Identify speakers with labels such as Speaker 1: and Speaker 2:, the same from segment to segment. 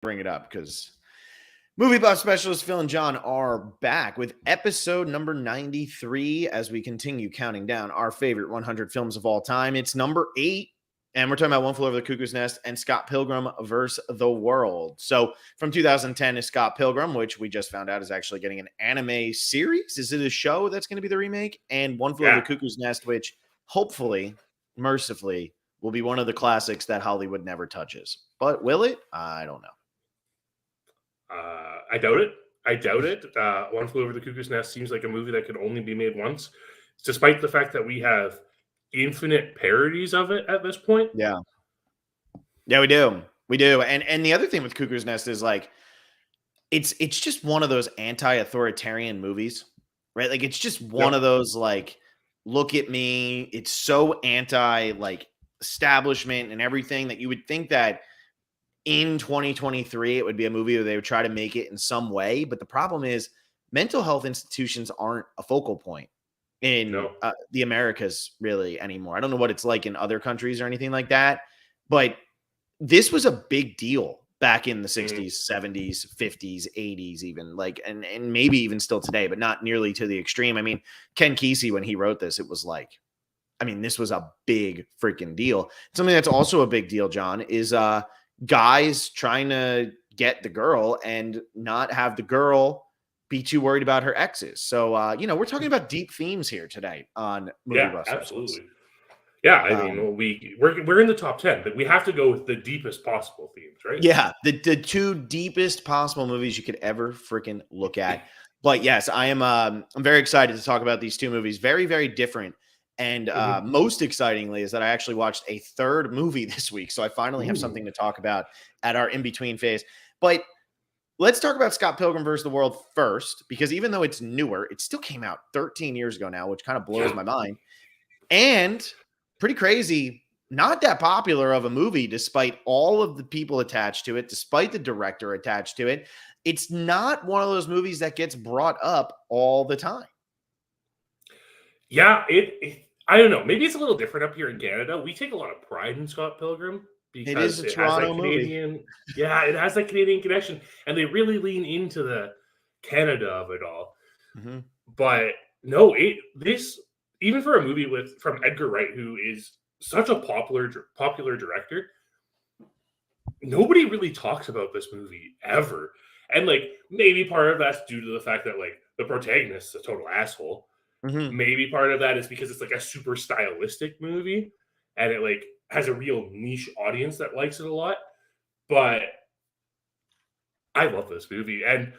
Speaker 1: bring it up because Movie Buff Specialist Phil and John are back with episode number 93 as we continue counting down our favorite 100 films of all time. It's number 8, and we're talking about One Flew Over the Cuckoo's Nest and Scott Pilgrim versus the World. So from 2010 is Scott Pilgrim, which we just found out is actually getting an anime series. Is it a show that's going to be the remake? And One Flew Over the Cuckoo's Nest, which hopefully, mercifully, will be one of the classics that Hollywood never touches. But will it? I don't know.
Speaker 2: I doubt it. One Flew Over the Cuckoo's Nest seems like a movie that could only be made once, despite the fact that we have infinite parodies of it at this point.
Speaker 1: Yeah, we do. And the other thing with Cuckoo's Nest is like, it's just one of those anti-authoritarian movies, right? Like, it's just one of those, like, look at me. It's so anti, like, establishment and everything that you would think that in 2023, it would be a movie where they would try to make it in some way. But the problem is mental health institutions aren't a focal point in the Americas really anymore. I don't know what it's like in other countries or anything like that, but this was a big deal back in the 60s, 70s, 50s, 80s, even like, and maybe even still today, but not nearly to the extreme. I mean, Ken Kesey, when he wrote this, it was like, I mean, this was a big freaking deal. Something that's also a big deal, John, is guys trying to get the girl and not have the girl be too worried about her exes. So, we're talking about deep themes here today on Movie Buff Specialist.
Speaker 2: Absolutely. Yeah, I mean, we're in the top 10, but we have to go with the deepest possible themes, right?
Speaker 1: Yeah, the two deepest possible movies you could ever freaking look at. But yes, I'm very excited to talk about these two movies. Very, very different. And most excitingly is that I actually watched a third movie this week. So I finally have something to talk about at our in-between phase. But let's talk about Scott Pilgrim versus the World first, because even though it's newer, it still came out 13 years ago now, which kind of blows my mind. And pretty crazy, not that popular of a movie, despite all of the people attached to it, despite the director attached to it. It's not one of those movies that gets brought up all the time.
Speaker 2: Yeah, I don't know. Maybe it's a little different up here in Canada. We take a lot of pride in Scott Pilgrim because
Speaker 1: it is a Toronto
Speaker 2: Canadian
Speaker 1: movie.
Speaker 2: Yeah, it has that Canadian connection, and they really lean into the Canada of it all. But no, this even for a movie from Edgar Wright, who is such a popular director, nobody really talks about this movie ever. And like maybe part of that's due to the fact that like the protagonist is a total asshole. Maybe part of that is because it's like a super stylistic movie and it like has a real niche audience that likes it a lot. But I love this movie. And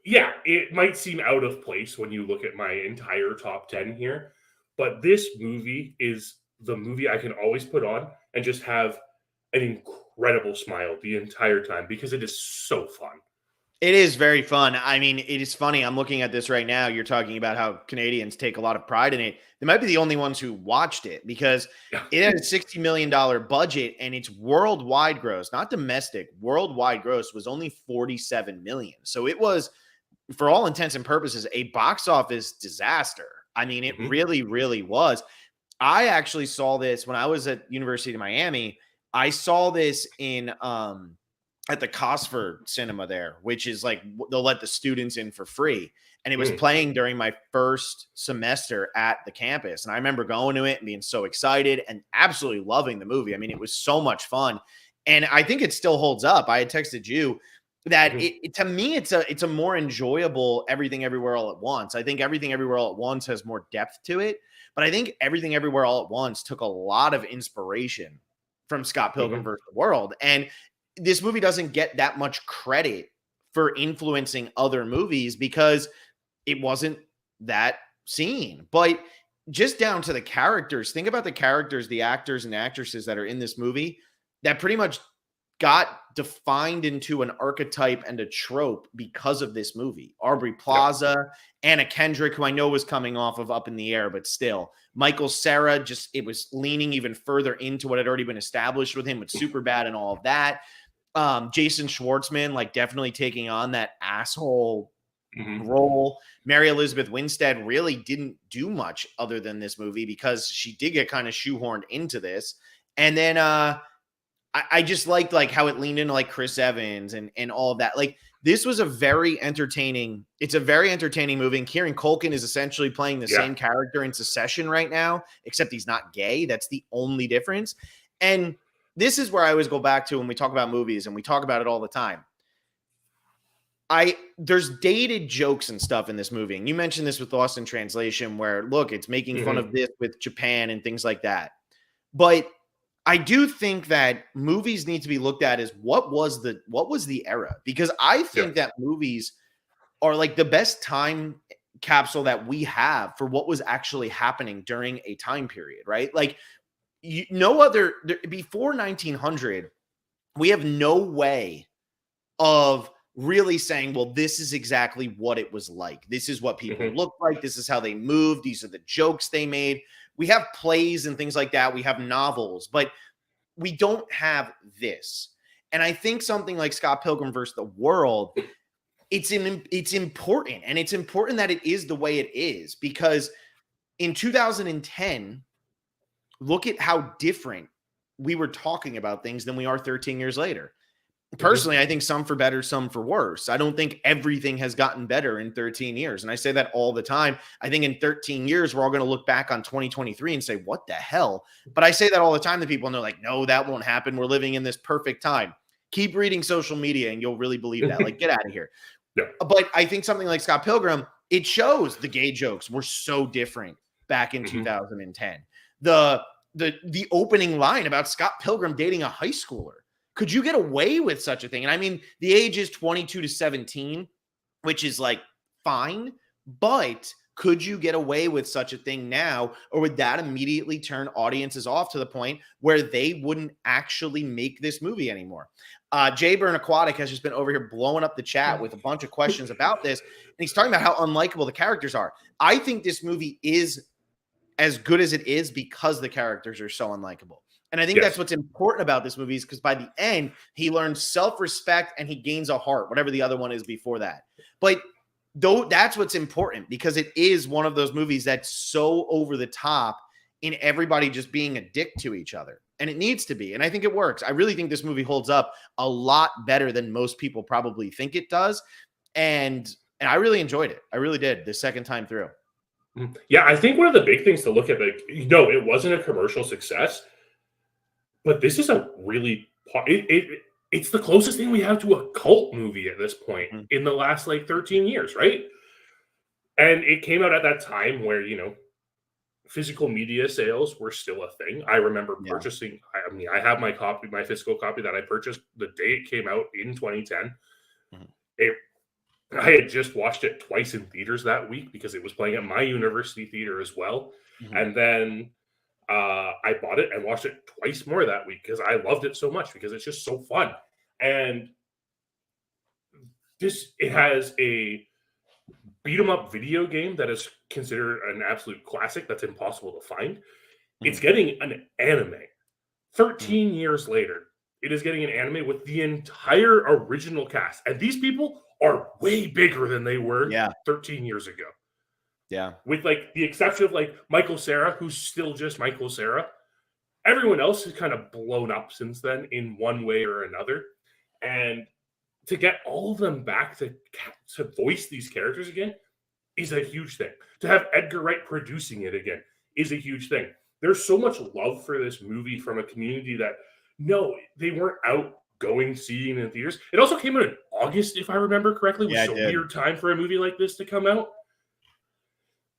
Speaker 2: yeah, it might seem out of place when you look at my entire top 10 here, but this movie is the movie I can always put on and just have an incredible smile the entire time because it is so fun.
Speaker 1: It is very fun. I mean, it is funny. I'm looking at this right now. You're talking about how Canadians take a lot of pride in it. They might be the only ones who watched it because it had a $60 million budget and its worldwide gross, not domestic, worldwide gross was only $47 million. So it was, for all intents and purposes, a box office disaster. I mean, it really, really was. I actually saw this when I was at University of Miami. I saw this in at the Cosford Cinema there, which is like they'll let the students in for free. And it was playing during my first semester at the campus. And I remember going to it and being so excited and absolutely loving the movie. I mean, it was so much fun. And I think it still holds up. I had texted you that to me, it's a more enjoyable Everything Everywhere All at Once. I think Everything Everywhere All at Once has more depth to it. But I think Everything Everywhere All at Once took a lot of inspiration from Scott Pilgrim versus the World. And this movie doesn't get that much credit for influencing other movies because it wasn't that scene. But just down to the characters, think about the characters, the actors and actresses that are in this movie that pretty much got defined into an archetype and a trope because of this movie. Aubrey Plaza, Anna Kendrick, who I know was coming off of Up in the Air, but still. Michael Cera, just it was leaning even further into what had already been established with him with Superbad and all of that. Jason Schwartzman, like definitely taking on that asshole role. Mary Elizabeth Winstead really didn't do much other than this movie because she did get kind of shoehorned into this. And then I I just liked like how it leaned into like Chris Evans and all of that. Like this was a very entertaining. It's a very entertaining movie. And Kieran Culkin is essentially playing the same character in Succession right now, except he's not gay. That's the only difference. And this is where I always go back to when we talk about movies, and we talk about it all the time. There's dated jokes and stuff in this movie. And you mentioned this with Lost in Translation, where look, it's making fun of this with Japan and things like that. But I do think that movies need to be looked at as what was the era, because I think that movies are like the best time capsule that we have for what was actually happening during a time period, right? Like before 1900, we have no way of really saying, well, this is exactly what it was like. This is what people looked like. This is how they moved. These are the jokes they made. We have plays and things like that. We have novels, but we don't have this. And I think something like Scott Pilgrim versus the World, it's important. And it's important that it is the way it is, because in 2010, look at how different we were talking about things than we are 13 years later. Personally, I think some for better, some for worse. I don't think everything has gotten better in 13 years. And I say that all the time. I think in 13 years, we're all going to look back on 2023 and say, what the hell? But I say that all the time to people, and they're like, no, that won't happen. We're living in this perfect time. Keep reading social media and you'll really believe that. Like, get out of here. Yeah. But I think something like Scott Pilgrim, it shows the gay jokes were so different back in 2010. The opening line about Scott Pilgrim dating a high schooler. Could you get away with such a thing? And I mean, the age is 22 to 17, which is like fine, but could you get away with such a thing now? Or would that immediately turn audiences off to the point where they wouldn't actually make this movie anymore? Jay Burn Aquatic has just been over here blowing up the chat with a bunch of questions about this. And he's talking about how unlikable the characters are. I think this movie is as good as it is because the characters are so unlikable. And I think that's what's important about this movie, is because by the end, he learns self-respect and he gains a heart, whatever the other one is before that. But that's what's important, because it is one of those movies that's so over the top in everybody just being a dick to each other. And it needs to be. And I think it works. I really think this movie holds up a lot better than most people probably think it does. And I really enjoyed it. I really did the second time through.
Speaker 2: Yeah, I think one of the big things to look at, like, it wasn't a commercial success. But this is a really it's the closest thing we have to a cult movie at this point in the last like 13 years, right? And it came out at that time where, physical media sales were still a thing. I remember purchasing, I have my physical copy that I purchased the day it came out in 2010. I had just watched it twice in theaters that week because it was playing at my university theater as well. And then I bought it and watched it twice more that week because I loved it so much, because it's just so fun. And it has a beat 'em up video game that is considered an absolute classic that's impossible to find. It's getting an anime 13 years later. It is getting an anime with the entire original cast. And these people are way bigger than they were 13 years ago.
Speaker 1: Yeah.
Speaker 2: With like the exception of like Michael Cera, who's still just Michael Cera. Everyone else has kind of blown up since then in one way or another. And to get all of them back to voice these characters again is a huge thing. To have Edgar Wright producing it again is a huge thing. There's so much love for this movie from a community that, no, they weren't out going, seeing it in theaters. It also came out in August, if I remember correctly, which is a weird time for a movie like this to come out.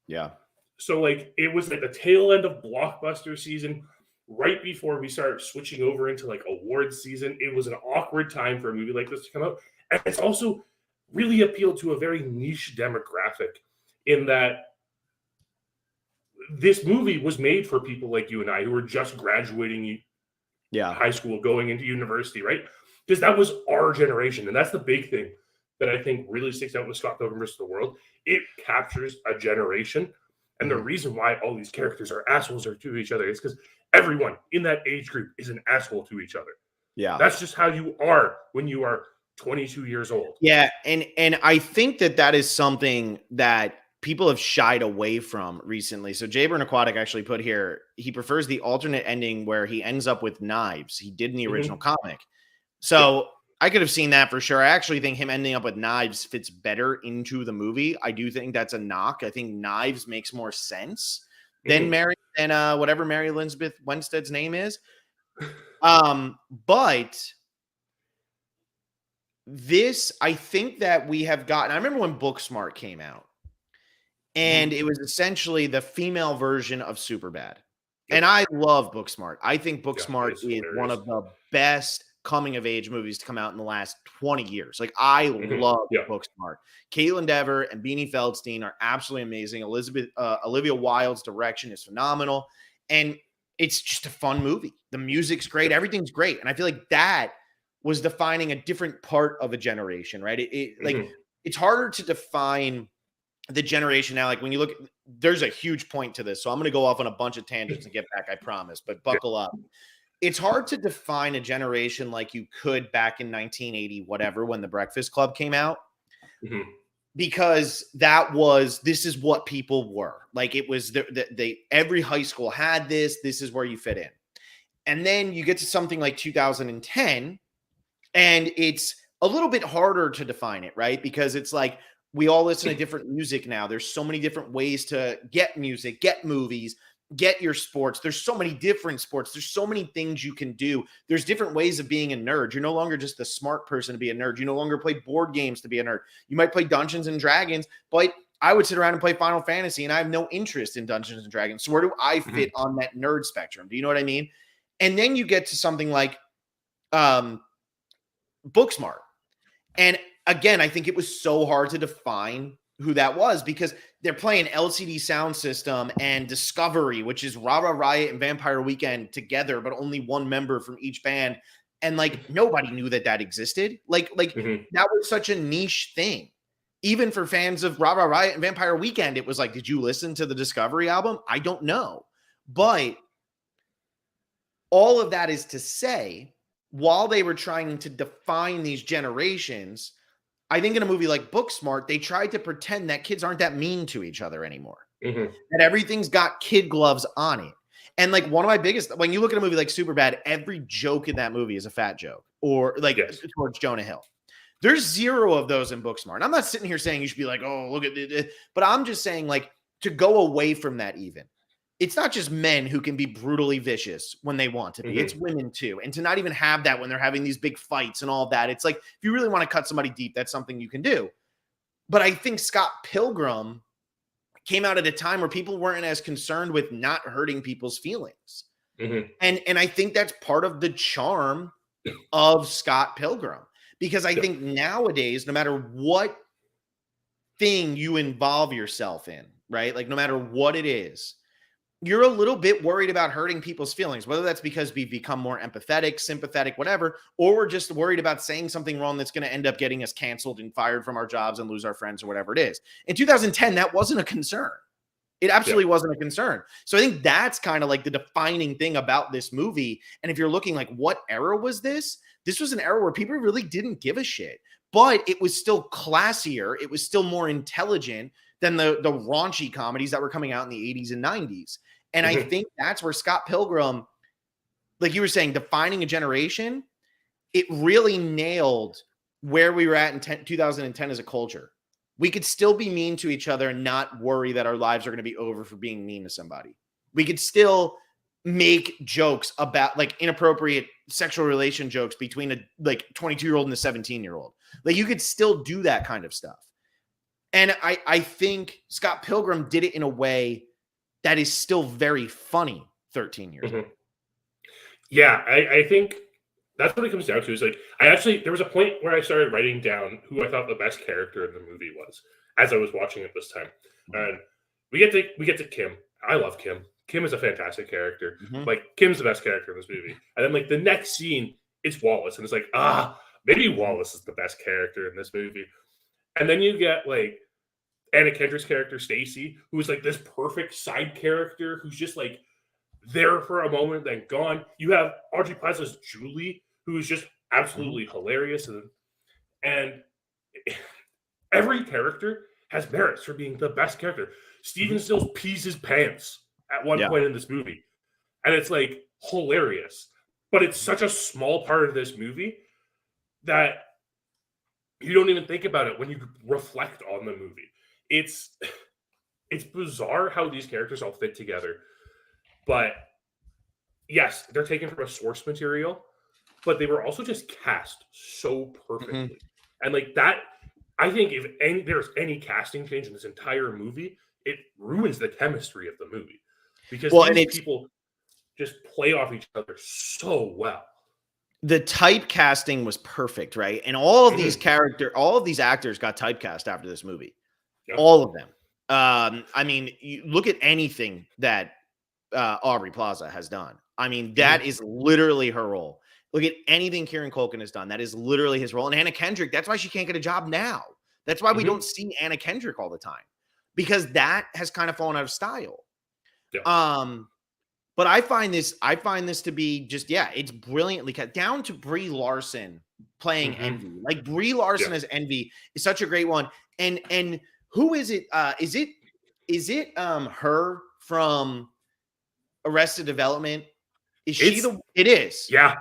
Speaker 1: Yeah.
Speaker 2: So like it was like the tail end of blockbuster season, right before we started switching over into like awards season. It was an awkward time for a movie like this to come out. And it's also really appealed to a very niche demographic, in that this movie was made for people like you and I who were just graduating high school, going into university, right? Because that was our generation. And that's the big thing that I think really sticks out with Scott Pilgrim vs. the World. It captures a generation. And the reason why all these characters are assholes to each other is because everyone in that age group is an asshole to each other.
Speaker 1: Yeah.
Speaker 2: That's just how you are when you are 22 years old.
Speaker 1: Yeah. And I think that is something that people have shied away from recently. So Jaburn Aquatic actually put here, he prefers the alternate ending where he ends up with knives. He did in the original comic. So I could have seen that for sure. I actually think him ending up with knives fits better into the movie. I do think that's a knock. I think knives makes more sense than whatever Mary Elizabeth Winstead's name is. But this, I think that we have gotten, I remember when Booksmart came out, and it was essentially the female version of Superbad. And I love Booksmart. I think Booksmart is one of the best coming of age movies to come out in the last 20 years. Like, I love Booksmart. Caitlin Dever and Beanie Feldstein are absolutely amazing. Olivia Wilde's direction is phenomenal. And it's just a fun movie. The music's great. Everything's great. And I feel like that was defining a different part of a generation, right? It's harder to define the generation now. Like when you look, there's a huge point to this. So I'm going to go off on a bunch of tangents and get back, I promise, but buckle up. It's hard to define a generation like you could back in 1980, whatever, when The Breakfast Club came out, because this is what people were. Like, it was every high school had this. This is where you fit in. And then you get to something like 2010, and it's a little bit harder to define it, right? Because it's like, we all listen to different music now. There's so many different ways to get music, get movies, get your sports. There's so many different sports. There's so many things you can do. There's different ways of being a nerd. You're no longer just the smart person to be a nerd. You no longer play board games to be a nerd. You might play Dungeons and Dragons, but I would sit around and play Final Fantasy, and I have no interest in Dungeons and Dragons. So where do I fit on that nerd spectrum? Do you know what I mean? And then you get to something like Booksmart. And again, I think it was so hard to define who that was, because they're playing LCD Sound System and Discovery, which is Rah Rah Riot and Vampire Weekend together, but only one member from each band. And like, nobody knew that existed. Like that was such a niche thing. Even for fans of Rah Rah Riot and Vampire Weekend, it was like, did you listen to the Discovery album? I don't know. But all of that is to say, while they were trying to define these generations, I think in a movie like Booksmart, they tried to pretend that kids aren't that mean to each other anymore. That everything's got kid gloves on it. And like, one of my biggest, when you look at a movie like Superbad, every joke in that movie is a fat joke, or like towards Jonah Hill. There's zero of those in Booksmart. And I'm not sitting here saying you should be like, oh, look at it. But I'm just saying, like, to go away from that even. It's not just men who can be brutally vicious when they want to be. It's women too. And to not even have that when they're having these big fights and all of that. It's like, if you really want to cut somebody deep, that's something you can do. But I think Scott Pilgrim came out at a time where people weren't as concerned with not hurting people's feelings. And I think that's part of the charm of Scott Pilgrim. Because I think nowadays, no matter what thing you involve yourself in, right? Like, no matter what it is, you're a little bit worried about hurting people's feelings, whether that's because we've become more empathetic, sympathetic, whatever, or we're just worried about saying something wrong that's going to end up getting us canceled and fired from our jobs and lose our friends or whatever it is. In 2010, that wasn't a concern. It absolutely wasn't a concern. So I think that's kind of like the defining thing about this movie. And if you're looking like, what era was this? This was an era where people really didn't give a shit, but it was still classier. It was still more intelligent than the raunchy comedies that were coming out in the 80s and 90s. And I think that's where Scott Pilgrim, like you were saying, defining a generation, it really nailed where we were at in 2010 as a culture. We could still be mean to each other and not worry that our lives are going to be over for being mean to somebody. We could still make jokes about like inappropriate sexual relation jokes between a like 22-year-old and a 17-year-old. Like, you could still do that kind of stuff. And I think Scott Pilgrim did it in a way that is still very funny 13 years ago.
Speaker 2: Yeah, I think that's what it comes down to. Is like, there was a point where I started writing down who I thought the best character in the movie was as I was watching it this time. And we get to Kim. I love Kim. Kim is a fantastic character. Like, Kim's the best character in this movie. And then like the next scene, it's Wallace. And it's like, maybe Wallace is the best character in this movie. And then you get like Anna Kendrick's character, Stacy, who is like this perfect side character who's just like there for a moment, then gone. You have Audrey Plaza's Julie, who is just absolutely hilarious. And every character has merits for being the best character. Steven Stills pees his pants at one point in this movie. And it's like hilarious. But it's such a small part of this movie that you don't even think about it when you reflect on the movie. It's bizarre how these characters all fit together. But yes, they're taken from a source material, but they were also just cast so perfectly. And like that, I think if there's any casting change in this entire movie, it ruins the chemistry of the movie. Because these people just play off each other so well.
Speaker 1: The typecasting was perfect, right? And all of these actors got typecast after this movie. Yep. All of them. I mean, you look at anything that Aubrey Plaza has done. I mean, that is literally her role. Look at anything Kieran Culkin has done. That is literally his role. And Anna Kendrick, that's why she can't get a job now. That's why we don't see Anna Kendrick all the time, because that has kind of fallen out of style. Yeah. But I find this to be just, it's brilliantly cut down to Brie Larson playing Envy. Like Brie Larson as Envy is such a great one. And who is it? Is it her from Arrested Development? It is.
Speaker 2: Yeah.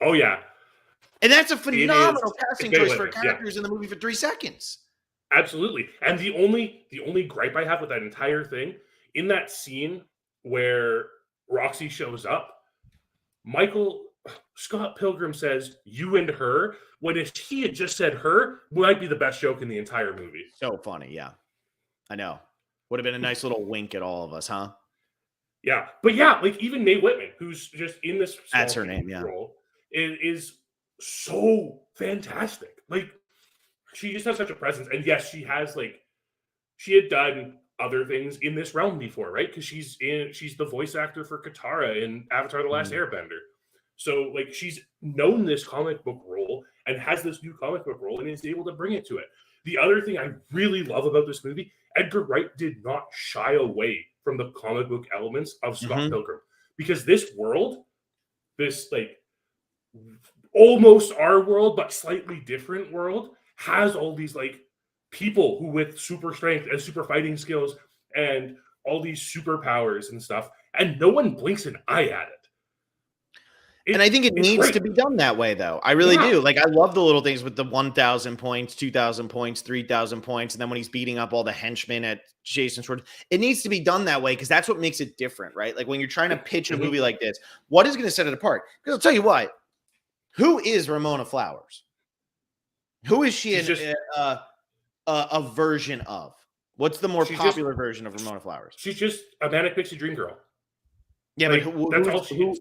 Speaker 2: Oh yeah.
Speaker 1: And that's a phenomenal casting choice for characters in the movie for 3 seconds.
Speaker 2: Absolutely. And the only gripe I have with that entire thing, in that scene where Roxy shows up, Scott Pilgrim says, "You and her," when if he had just said "her," might be the best joke in the entire movie.
Speaker 1: So funny, yeah. I know. Would have been a nice little wink at all of us, huh?
Speaker 2: Yeah. But yeah, like even Mae Whitman, who's just in this
Speaker 1: that's her name,
Speaker 2: role, is so fantastic. Like she just has such a presence. And yes, she had done other things in this realm before, right? Because she's the voice actor for Katara in Avatar: The Last Airbender. So like she's known this comic book role and has this new comic book role and is able to bring it to it. The other thing I really love about this movie, Edgar Wright did not shy away from the comic book elements of Scott Pilgrim, because this world, this like almost our world but slightly different world, has all these like people who with super strength and super fighting skills and all these superpowers and stuff, and no one blinks an eye at it.
Speaker 1: And I think it needs to be done that way, though. I really do. Like, I love the little things with the 1,000 points, 2,000 points, 3,000 points, and then when he's beating up all the henchmen at Jason Schwartz, it needs to be done that way because that's what makes it different, right? Like when you're trying to pitch a movie like this, what is going to set it apart? Because I'll tell you what, who is Ramona Flowers? Who is she a version of? What's the more popular version of Ramona Flowers?
Speaker 2: She's just a manic pixie dream girl.
Speaker 1: Yeah, like, but that's all she is.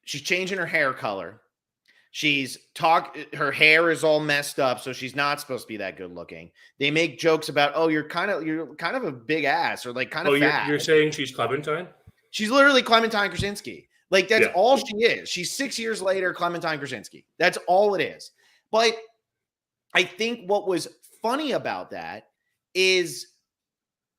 Speaker 1: She's changing her hair color. Her hair is all messed up, so she's not supposed to be that good looking. They make jokes about, oh, you're kind of a big ass or like kind of fat.
Speaker 2: You're saying she's Clementine?
Speaker 1: She's literally Clementine Krasinski. Like that's all she is. She's 6 years later, Clementine Krasinski. That's all it is. But I think what was funny about that is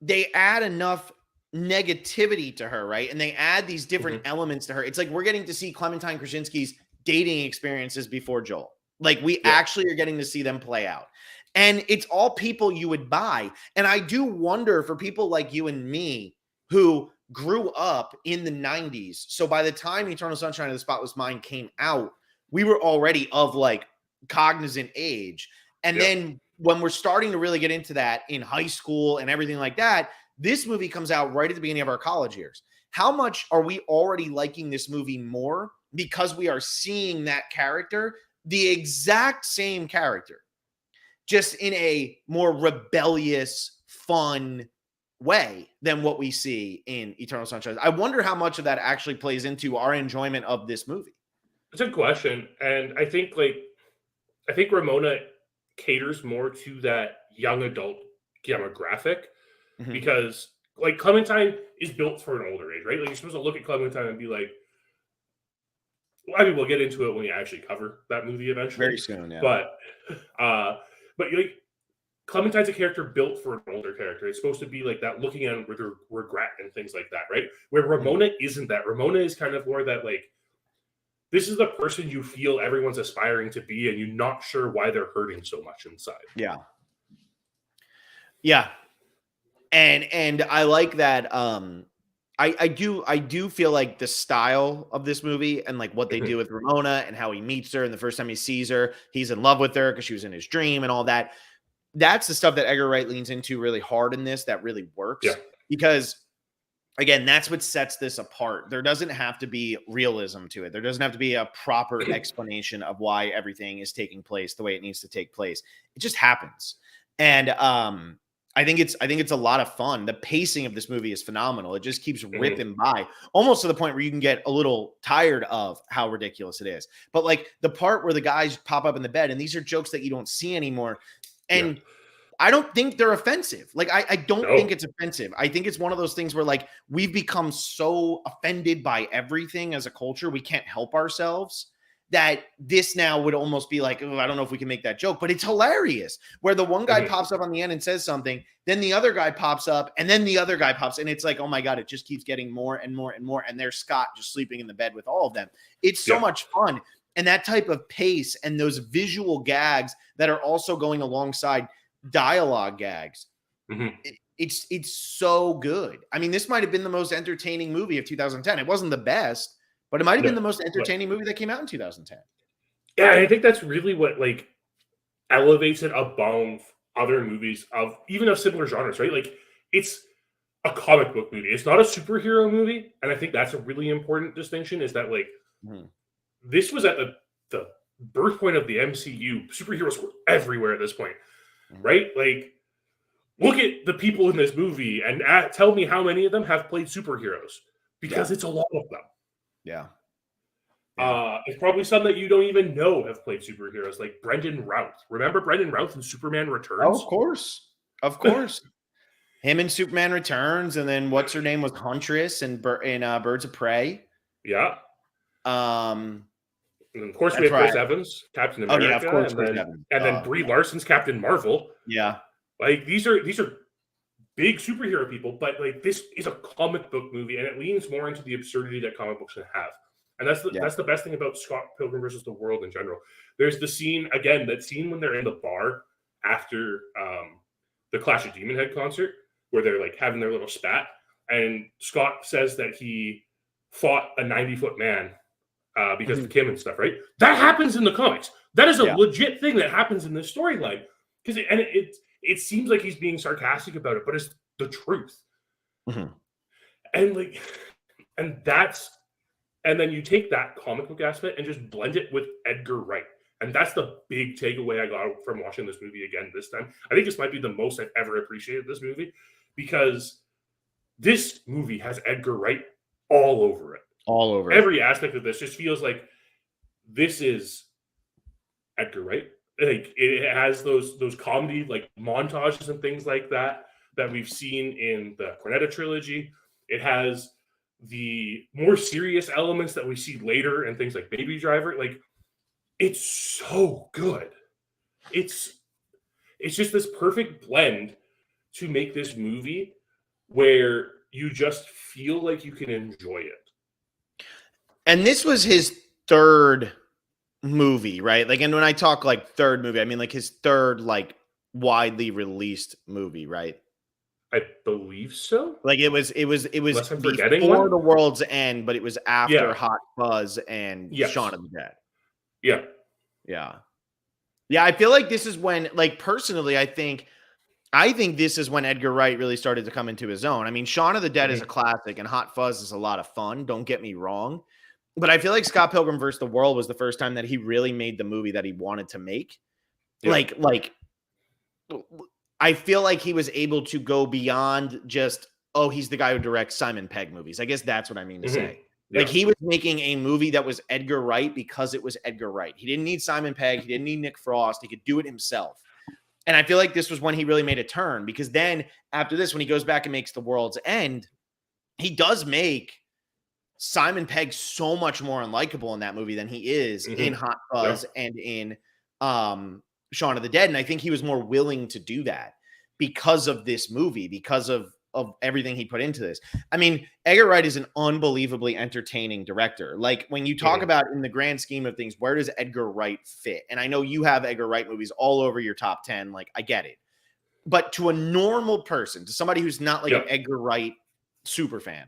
Speaker 1: they add enough negativity to her, right? And they add these different elements to her. It's like we're getting to see Clementine Krasinski's dating experiences before Joel. Like we actually are getting to see them play out. And it's all people you would buy. And I do wonder for people like you and me who grew up in the 90s. So by the time Eternal Sunshine of the Spotless Mind came out, we were already of like cognizant age. And then when we're starting to really get into that in high school and everything like that, this movie comes out right at the beginning of our college years. How much are we already liking this movie more because we are seeing that character, the exact same character, just in a more rebellious, fun way than what we see in Eternal Sunshine? I wonder how much of that actually plays into our enjoyment of this movie.
Speaker 2: It's a good question. And I think Ramona caters more to that young adult demographic. Because like Clementine is built for an older age, right? Like you're supposed to look at Clementine and be like, well, I mean, we'll get into it when we actually cover that movie eventually.
Speaker 1: Very soon, yeah.
Speaker 2: But like Clementine's a character built for an older character. It's supposed to be like that, looking at it with regret and things like that, right? Where Ramona isn't that. Ramona is kind of more that like, this is the person you feel everyone's aspiring to be, and you're not sure why they're hurting so much inside.
Speaker 1: Yeah. And I like that. I do feel like the style of this movie and like what they do with Ramona and how he meets her and the first time he sees her, he's in love with her because she was in his dream and all that. That's the stuff that Edgar Wright leans into really hard in this that really works.
Speaker 2: Yeah.
Speaker 1: Because again, that's what sets this apart. There doesn't have to be realism to it. There doesn't have to be a proper explanation of why everything is taking place the way it needs to take place. It just happens. And I think it's a lot of fun. The pacing of this movie is phenomenal. It just keeps ripping by, almost to the point where you can get a little tired of how ridiculous it is. But like the part where the guys pop up in the bed, and these are jokes that you don't see anymore. And I don't think they're offensive. Like, I don't think it's offensive. I think it's one of those things where like we've become so offended by everything as a culture, we can't help ourselves, that this now would almost be like, oh, I don't know if we can make that joke, but it's hilarious where the one guy pops up on the end and says something, then the other guy pops up, and then the other guy pops, and it's like, oh my God, it just keeps getting more and more and more. And there's Scott just sleeping in the bed with all of them. It's so much fun. And that type of pace and those visual gags that are also going alongside dialogue gags. It's so good. I mean, this might have been the most entertaining movie of 2010. It wasn't the best, but it might have been the most entertaining movie that came out in 2010.
Speaker 2: Yeah, I think that's really what like elevates it above other movies of even of similar genres, right? Like it's a comic book movie. It's not a superhero movie, and I think that's a really important distinction. Is that like this was at the birth point of the MCU. Superheroes were everywhere at this point, right? Like, look at the people in this movie and tell me how many of them have played superheroes, because it's a lot of them. It's probably some that you don't even know have played superheroes, like Brendan Routh. Remember Brendan Routh in Superman Returns?
Speaker 1: Oh, of course. Him in Superman Returns, and then what's her name was Huntress in Birds of Prey.
Speaker 2: Yeah. And of course we have Chris Evans, Captain America.
Speaker 1: Oh yeah, of course, Chris Evans.
Speaker 2: And then Brie Larson's Captain Marvel.
Speaker 1: Yeah.
Speaker 2: Like these are big superhero people, but like this is a comic book movie, and it leans more into the absurdity that comic books can have. And that's the best thing about Scott Pilgrim versus the World in general. There's the scene when they're in the bar after the Clash of Demon Head concert, where they're like having their little spat, and Scott says that he fought a 90-foot man because of Kim and stuff, right? That happens in the comics. That is a legit thing that happens in this storyline. Because it seems like he's being sarcastic about it, but it's the truth. And then you take that comic book aspect and just blend it with Edgar Wright. And that's the big takeaway I got from watching this movie again this time. I think this might be the most I've ever appreciated this movie, because this movie has Edgar Wright all over it.
Speaker 1: All over
Speaker 2: every aspect of this just feels like this is Edgar Wright. Like it has those comedy like montages and things like that we've seen in the Cornetto trilogy. It has the more serious elements that we see later and things like Baby Driver. Like it's so good. It's just this perfect blend to make this movie where you just feel like you can enjoy it.
Speaker 1: And this was his third movie, right? Like, and when I talk like third movie, I mean like his third like widely released movie, right?
Speaker 2: I believe so.
Speaker 1: Like it was
Speaker 2: Unless I'm
Speaker 1: before The World's End, but it was after Hot Fuzz and Shaun of the Dead. Yeah. I feel like this is when, like, personally, I think this is when Edgar Wright really started to come into his own. I mean, Shaun of the Dead is a classic, and Hot Fuzz is a lot of fun. Don't get me wrong, but I feel like Scott Pilgrim vs. the World was the first time that he really made the movie that he wanted to make. Like. I feel like he was able to go beyond just, oh, he's the guy who directs Simon Pegg movies. I guess that's what I mean to say. Like he was making a movie that was Edgar Wright because it was Edgar Wright. He didn't need Simon Pegg. He didn't need Nick Frost. He could do it himself. And I feel like this was when he really made a turn, because then after this, when he goes back and makes The World's End, he does make Simon Pegg so much more unlikable in that movie than he is in Hot Fuzz and in Shaun of the Dead. And I think he was more willing to do that because of this movie, because of everything he put into this. I mean, Edgar Wright is an unbelievably entertaining director. Like when you talk about in the grand scheme of things, where does Edgar Wright fit? And I know you have Edgar Wright movies all over your top 10. Like I get it. But to a normal person, to somebody who's not like
Speaker 2: Yep.
Speaker 1: an Edgar Wright super fan,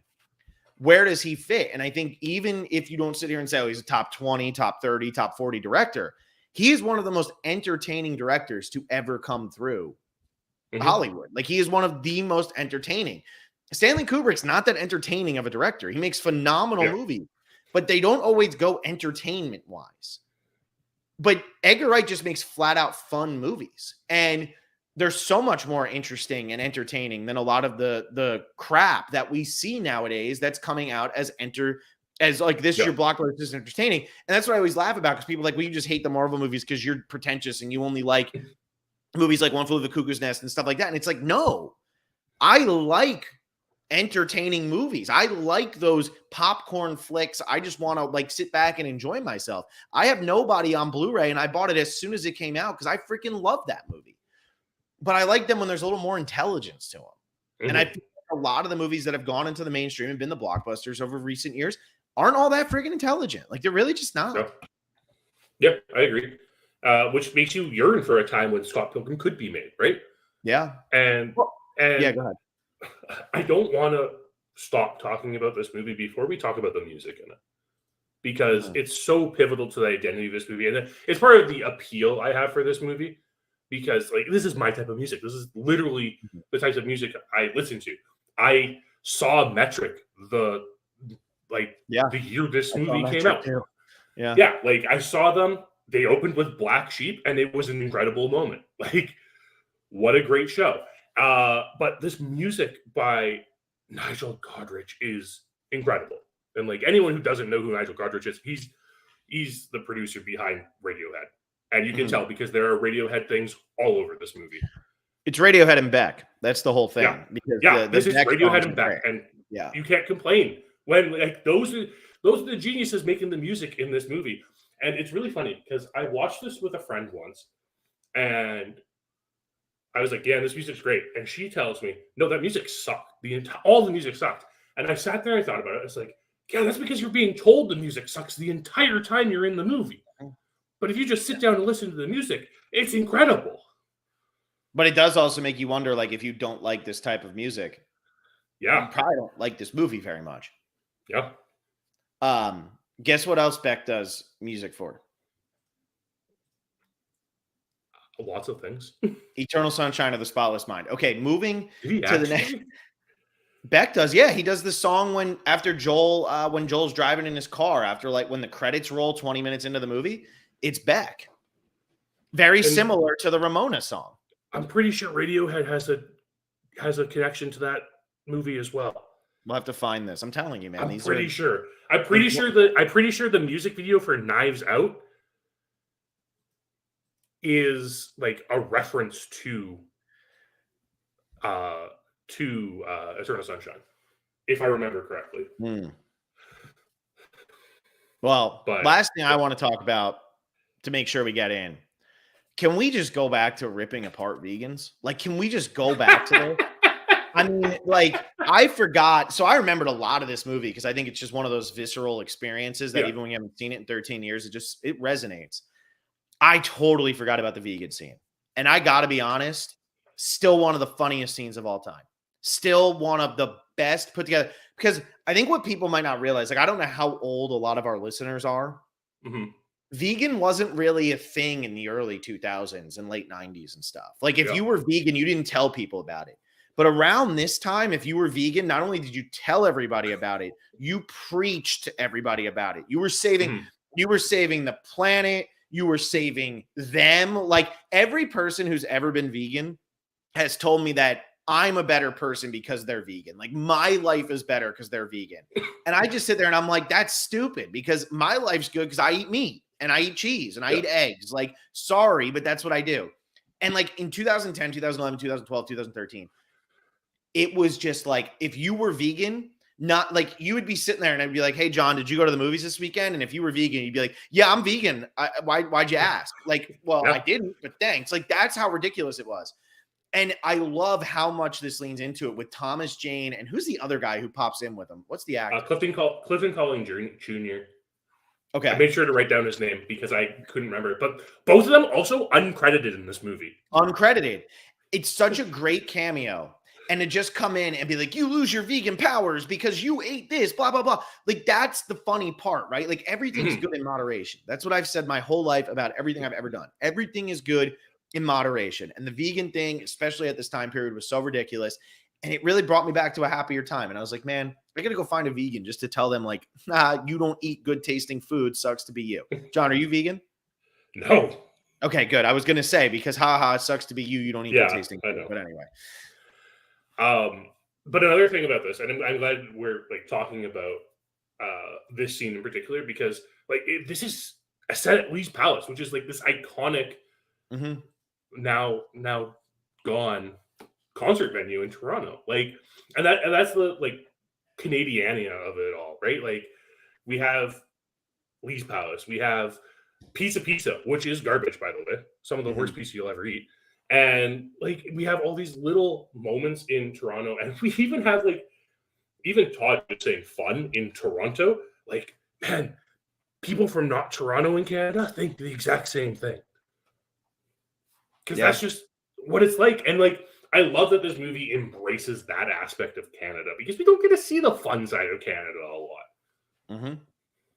Speaker 1: where does he fit? And I think even if you don't sit here and say, oh, he's a top 20, top 30, top 40 director, he is one of the most entertaining directors to ever come through Hollywood. Like, he is one of the most entertaining. Stanley Kubrick's not that entertaining of a director. He makes phenomenal movies, but they don't always go entertainment wise. But Edgar Wright just makes flat out fun movies. And they're so much more interesting and entertaining than a lot of the crap that we see nowadays that's coming out as like, this is your blockbuster, this is entertaining. And that's what I always laugh about, because people are like, well, you just hate the Marvel movies because you're pretentious and you only like movies like One Flew Over the Cuckoo's Nest and stuff like that. And it's like, no, I like entertaining movies. I like those popcorn flicks. I just want to like sit back and enjoy myself. I have Nobody on Blu-ray and I bought it as soon as it came out because I freaking love that movie. But I like them when there's a little more intelligence to them. And I feel like a lot of the movies that have gone into the mainstream and been the blockbusters over recent years aren't all that freaking intelligent. Like, they're really just not.
Speaker 2: No. Yeah, I agree. Which makes you yearn for a time when Scott Pilgrim could be made, right?
Speaker 1: Yeah.
Speaker 2: And
Speaker 1: yeah, go ahead.
Speaker 2: I don't want to stop talking about this movie before we talk about the music in it, because it's so pivotal to the identity of this movie. And it's part of the appeal I have for this movie, because like, this is my type of music. This is literally the types of music I listen to. I saw Metric the year this movie came out.
Speaker 1: Too. Yeah.
Speaker 2: Yeah. Like, I saw them. They opened with Black Sheep and it was an incredible moment. Like, what a great show. But this music by Nigel Godrich is incredible. And like, anyone who doesn't know who Nigel Godrich is, he's the producer behind Radiohead. And you can tell because there are Radiohead things all over this movie.
Speaker 1: It's Radiohead and Beck. That's the whole thing.
Speaker 2: Yeah,
Speaker 1: because
Speaker 2: this is Radiohead and Beck. And you can't complain when like those are the geniuses making the music in this movie. And it's really funny because I watched this with a friend once and I was like, yeah, this music's great. And she tells me, no, that music sucked. All the music sucked. And I sat there and I thought about it. It's like, yeah, that's because you're being told the music sucks the entire time you're in the movie. But if you just sit down and listen to the music, it's incredible.
Speaker 1: But it does also make you wonder, like, if you don't like this type of music, you probably don't like this movie very much.
Speaker 2: Yeah.
Speaker 1: Guess what else Beck does music for?
Speaker 2: Lots of things.
Speaker 1: Eternal Sunshine of the Spotless Mind. Okay, moving to the next. Beck does, yeah. He does the song when Joel's driving in his car after, like, when the credits roll 20 minutes into the movie. It's Beck. Very similar to the Ramona song.
Speaker 2: I'm pretty sure Radiohead has a connection to that movie as well.
Speaker 1: We'll have to find this. I'm telling you, man.
Speaker 2: I'm pretty sure the music video for Knives Out is like a reference to Eternal Sunshine, if I remember correctly.
Speaker 1: Well, last thing I want to talk about to make sure we get in. Can we just go back to ripping apart vegans? Like, can we just go back to this? I mean, like, I forgot. So I remembered a lot of this movie because I think it's just one of those visceral experiences that even when you haven't seen it in 13 years, it resonates. I totally forgot about the vegan scene. And I got to be honest, still one of the funniest scenes of all time. Still one of the best put together. Because I think what people might not realize, like, I don't know how old a lot of our listeners are. Vegan wasn't really a thing in the early 2000s and late 90s and stuff. Like, if you were vegan, you didn't tell people about it. But around this time, if you were vegan, not only did you tell everybody about it, you preached to everybody about it. You were saving the planet. You were saving them. Like, every person who's ever been vegan has told me that I'm a better person because they're vegan. Like, my life is better because they're vegan. And I just sit there and I'm like, that's stupid, because my life's good because I eat meat and I eat cheese and I eat eggs. Like, sorry, but that's what I do. And like in 2010, 2011, 2012, 2013, it was just like, if you were vegan, not like, you would be sitting there and I'd be like, hey, John, did you go to the movies this weekend? And if you were vegan, you'd be like, yeah, I'm vegan. Why'd you ask? Like, well, I didn't, but thanks. Like, that's how ridiculous it was. And I love how much this leans into it with Thomas Jane. And who's the other guy who pops in with him? What's the actor?
Speaker 2: Clifton Collins Jr.
Speaker 1: Okay.
Speaker 2: I made sure to write down his name because I couldn't remember it. But both of them also uncredited in this movie.
Speaker 1: Uncredited. it's such a great cameo. And to just come in and be like, you lose your vegan powers because you ate this, blah, blah, blah. Like, that's the funny part, right? Like, everything's good in moderation. That's what I've said my whole life about everything I've ever done. Everything is good in moderation. And the vegan thing, especially at this time period, was so ridiculous. And it really brought me back to a happier time. And I was like, man, I got to go find a vegan just to tell them, like, nah, you don't eat good tasting food. Sucks to be you. John, are you vegan?
Speaker 2: No.
Speaker 1: Okay, good. I was going to say, because haha, it sucks to be you. You don't eat good tasting food. But anyway.
Speaker 2: But another thing about this, and I'm glad we're like talking about this scene in particular, because like this is a set at Lee's Palace, which is like this iconic, now gone concert venue in Toronto. Like, and that's the like Canadiania of it all, right? Like, we have Lee's Palace, we have Pizza, which is garbage, by the way, some of the worst pizza you'll ever eat. And like, we have all these little moments in Toronto, and we even have like, even Todd was saying fun in Toronto. Like, man, people from not Toronto in Canada think the exact same thing. Because that's just what it's like. And like, I love that this movie embraces that aspect of Canada, because we don't get to see the fun side of Canada a lot.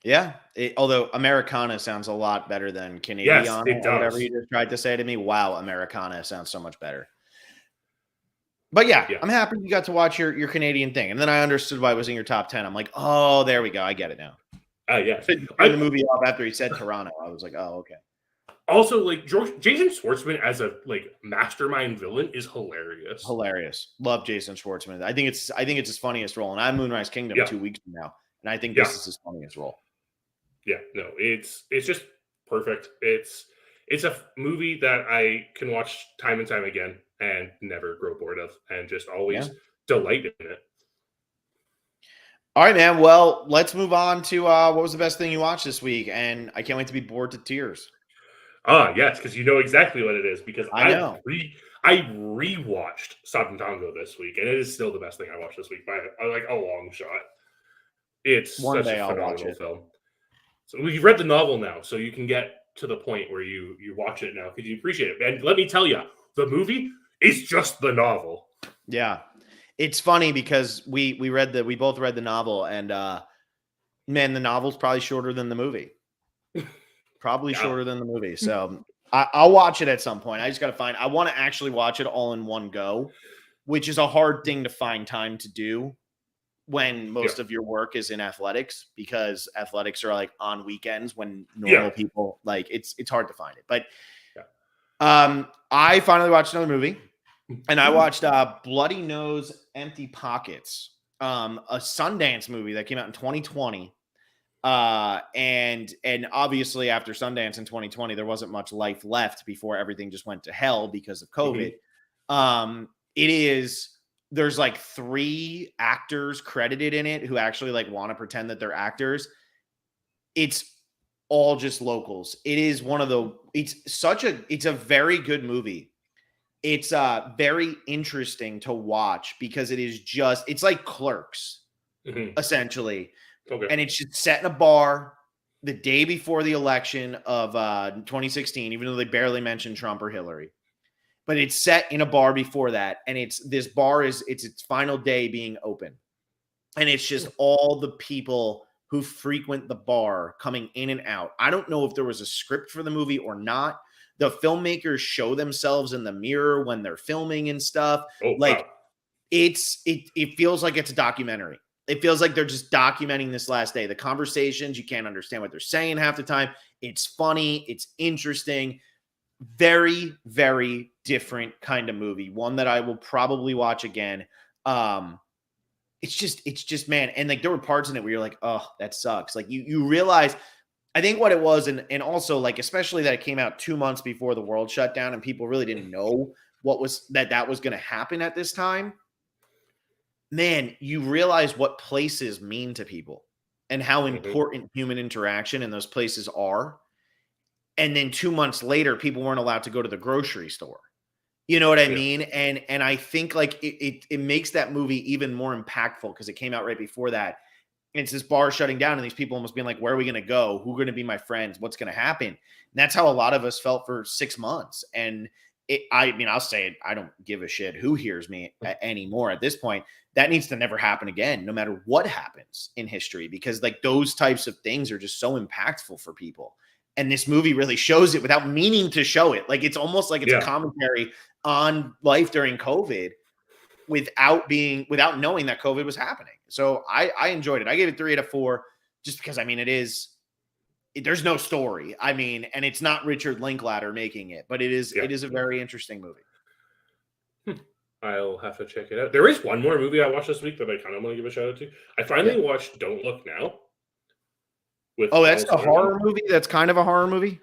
Speaker 1: Yeah, although Americana sounds a lot better than Canadian,
Speaker 2: yes, it does.
Speaker 1: Whatever you just tried to say to me. Wow, Americana sounds so much better. But yeah, I'm happy you got to watch your Canadian thing. And then I understood why it was in your top 10. I'm like, oh, there we go. I get it now.
Speaker 2: Yeah.
Speaker 1: I the movie off after he said Toronto. I was like, oh, okay.
Speaker 2: Also, like, Jason Schwartzman as a like mastermind villain is hilarious.
Speaker 1: Hilarious. Love Jason Schwartzman. I think it's his funniest role. And I'm Moonrise Kingdom 2 weeks from now. And I think this is his funniest role. Yeah, no, it's just perfect. It's a movie that I can watch time and time again and never grow bored of, and just always delight in it. All right, man. Well, let's move on to what was the best thing you watched this week, and I can't wait to be bored to tears.
Speaker 2: Yes, because you know exactly what it is. Because I rewatched Sodom Tango this week, and it is still the best thing I watched this week by like a long shot. It's such a phenomenal film. So we've read the novel now, so you can get to the point where you watch it now because you appreciate it. And let me tell you, the movie is just the novel. Yeah, it's funny because we both read the novel, and man, the novel's probably shorter than the movie. Probably shorter than the movie. So I'll watch it at some point. I just got to find. I want to actually watch it all in one go, which is a hard thing to find time to do when most of your work is in athletics, because athletics are like on weekends when normal people, like, it's hard to find it. But I finally watched another movie, and I watched Bloody Nose Empty Pockets, a Sundance movie that came out in 2020. And obviously after Sundance in 2020, there wasn't much life left before everything just went to hell because of COVID. There's like 3 actors credited in it who actually like want to pretend that they're actors. It's all just locals. It is it's a very good movie. It's very interesting to watch because it's like Clerks, essentially. Okay. And it's just set in a bar the day before the election of 2016, even though they barely mentioned Trump or Hillary. But it's set in a bar before that, and this bar is its final day being open. And it's just all the people who frequent the bar coming in and out. I don't know if there was a script for the movie or not. The filmmakers show themselves in the mirror when they're filming and stuff. It feels like it's a documentary. It feels like they're just documenting this last day. The conversations, you can't understand what they're saying half the time. It's funny. It's interesting. Very, very different kind of movie. One that I will probably watch again. It's just, man. And like, there were parts in it where you're like, oh, that sucks. Like you realize, I think what it was, and also like, especially that it came out 2 months before the world shut down and people really didn't know that was going to happen at this time. Man, you realize what places mean to people and how important human interaction in those places are. And then 2 months later, people weren't allowed to go to the grocery store. You know what I mean? And I think like it makes that movie even more impactful because it came out right before that. And it's this bar shutting down and these people almost being like, where are we going to go? Who are going to be my friends? What's going to happen? And that's how a lot of us felt for 6 months. And
Speaker 1: I mean, I'll say it. I don't give a shit who hears me anymore at this point. That needs to never happen again, no matter what happens in history, because like those types of things are just so impactful for people. And this movie really shows it without meaning to show it. Like it's almost like it's a commentary on life during COVID without knowing that COVID was happening. So I enjoyed it. I gave it 3 out of 4 just because, I mean, there's no story. I mean, and it's not Richard Linklater making it, but it is a very interesting movie.
Speaker 2: I'll have to check it out. There is one more movie I watched this week that I kind of want to give a shout out to. I finally watched Don't Look Now.
Speaker 1: That's a horror movie? That's kind of a horror movie?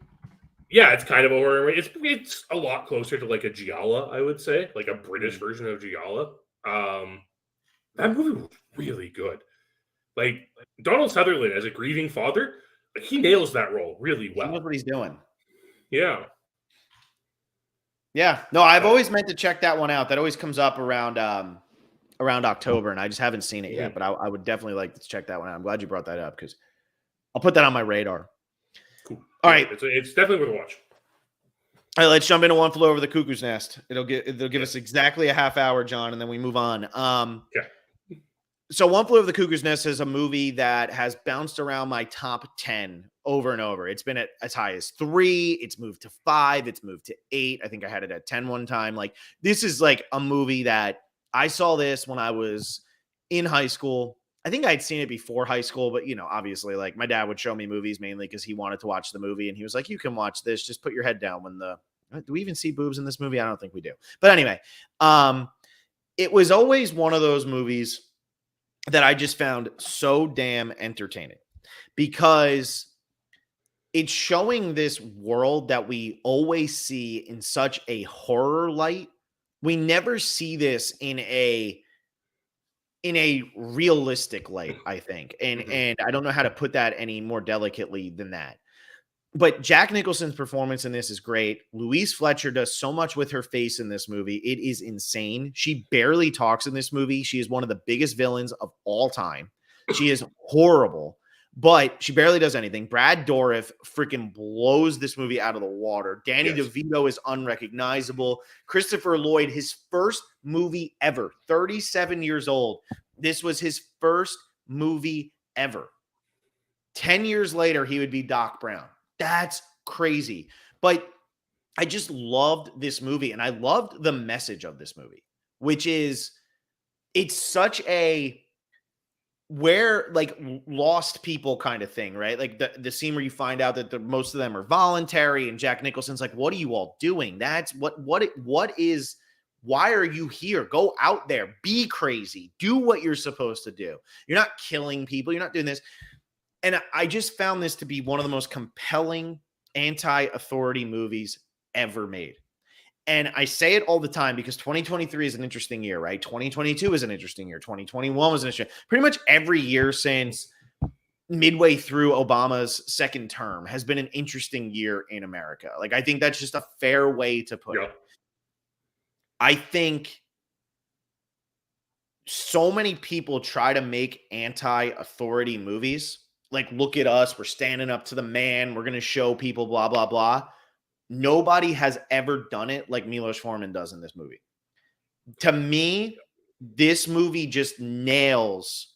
Speaker 2: Yeah, it's kind of a horror movie. It's a lot closer to like a Gialla, I would say, like a British version of Gialla. That movie was really good. Like Donald Sutherland as a grieving father, like, he nails that role really well.
Speaker 1: He knows what he's doing.
Speaker 2: Yeah.
Speaker 1: Yeah. No, I've always meant to check that one out. That always comes up around October, and I just haven't seen it yet. But I would definitely like to check that one out. I'm glad you brought that up because I'll put that on my radar.
Speaker 2: Cool.
Speaker 1: All right.
Speaker 2: It's definitely worth a watch.
Speaker 1: All right, let's jump into One Flew Over the Cuckoo's Nest. It'll give us exactly a half hour, John, and then we move on. So One Flew Over the Cuckoo's Nest is a movie that has bounced around my top 10 over and over. It's been at as high as 3. It's moved to 5. It's moved to 8. I think I had it at 10 one time. Like, this is like a movie that I saw this when I was in high school. I think I'd seen it before high school, but, you know, obviously, like, my dad would show me movies mainly because he wanted to watch the movie. And he was like, you can watch this. Just put your head down do we even see boobs in this movie? I don't think we do. But anyway, it was always one of those movies that I just found so damn entertaining because it's showing this world that we always see in such a horror light. We never see this in a realistic light, I think. And I don't know how to put that any more delicately than that. But Jack Nicholson's performance in this is great. Louise Fletcher does so much with her face in this movie. It is insane. She barely talks in this movie. She is one of the biggest villains of all time. She is horrible, but she barely does anything. Brad Dourif freaking blows this movie out of the water. Danny DeVito is unrecognizable. Christopher Lloyd, his first movie ever, 37 years old. This was his first movie ever. 10 years later, he would be Doc Brown. That's crazy. But I just loved this movie, and I loved the message of this movie, which is it's such a lost people kind of thing, right? Like the scene where you find out that most of them are voluntary, and Jack Nicholson's like, what are you all doing? That's why are you here? Go out there, be crazy, do what you're supposed to do. You're not killing people. You're not doing this. And I just found this to be one of the most compelling anti-authority movies ever made. And I say it all the time because 2023 is an interesting year, right? 2022 is an interesting year. 2021 was an interesting. Pretty much every year since midway through Obama's second term has been an interesting year in America. Like, I think that's just a fair way to put it. I think so many people try to make anti-authority movies. Like, look at us. We're standing up to the man. We're going to show people blah, blah, blah. Nobody has ever done it like Milos Forman does in this movie. To me, this movie just nails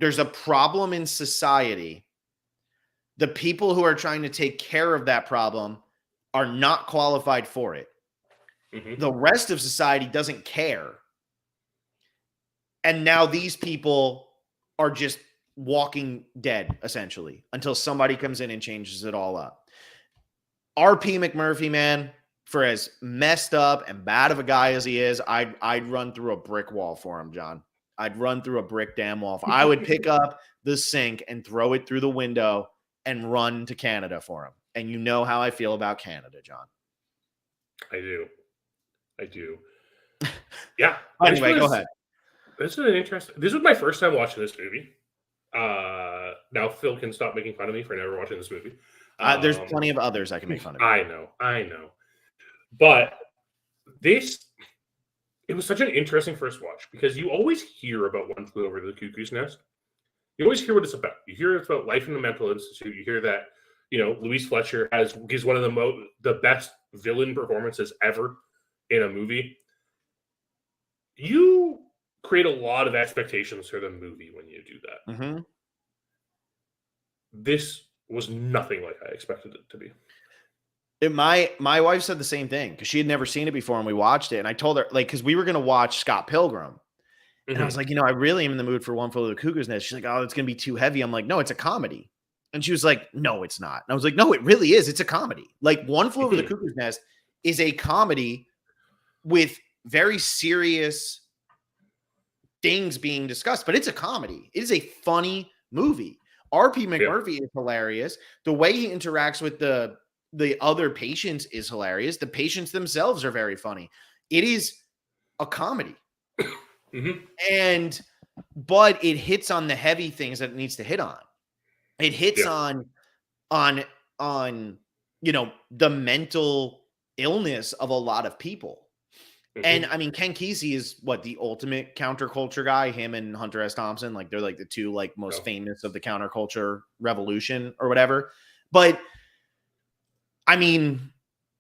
Speaker 1: there's a problem in society. The people who are trying to take care of that problem are not qualified for it. Mm-hmm. The rest of society doesn't care. And now these people are just walking dead, essentially, until somebody comes in and changes it all up. R.P. McMurphy, man, for as messed up and bad of a guy as he is, I'd run through a brick wall for him, John. I'd run through a brick damn wall. I would pick up the sink and throw it through the window and run to Canada for him. And you know how I feel about Canada, John.
Speaker 2: I do. Yeah.
Speaker 1: Anyway, go ahead.
Speaker 2: This was my first time watching this movie. Now Phil can stop making fun of me for never watching this movie.
Speaker 1: There's plenty of others I can make fun of.
Speaker 2: I know. But it was such an interesting first watch because you always hear about One Flew Over the Cuckoo's Nest. You always hear what it's about. You hear it's about life in a mental institute. You hear that, Louise Fletcher gives one of the best villain performances ever in a movie. You create a lot of expectations for the movie when you do that.
Speaker 1: Mm-hmm.
Speaker 2: This was nothing like I expected it to be.
Speaker 1: My wife said the same thing because she had never seen it before, and we watched it. And I told her, like, because we were going to watch Scott Pilgrim. And I was like, I really am in the mood for One Flew Over the Cuckoo's Nest. She's like, oh, it's going to be too heavy. I'm like, no, it's a comedy. And she was like, no, it's not. And I was like, no, it really is. It's a comedy. Like, One Flew Over the Cuckoo's Nest is a comedy with very serious things being discussed, but it's a comedy. It is a funny movie. R.P. McMurphy is hilarious. The way he interacts with the other patients is hilarious. The patients themselves are very funny. It is a comedy. But it hits on the heavy things that it needs to hit on. It hits on the mental illness of a lot of people. And I mean, Ken Kesey is the ultimate counterculture guy. Him and Hunter S. Thompson, like, they're like the two most famous of the counterculture revolution or whatever. But I mean,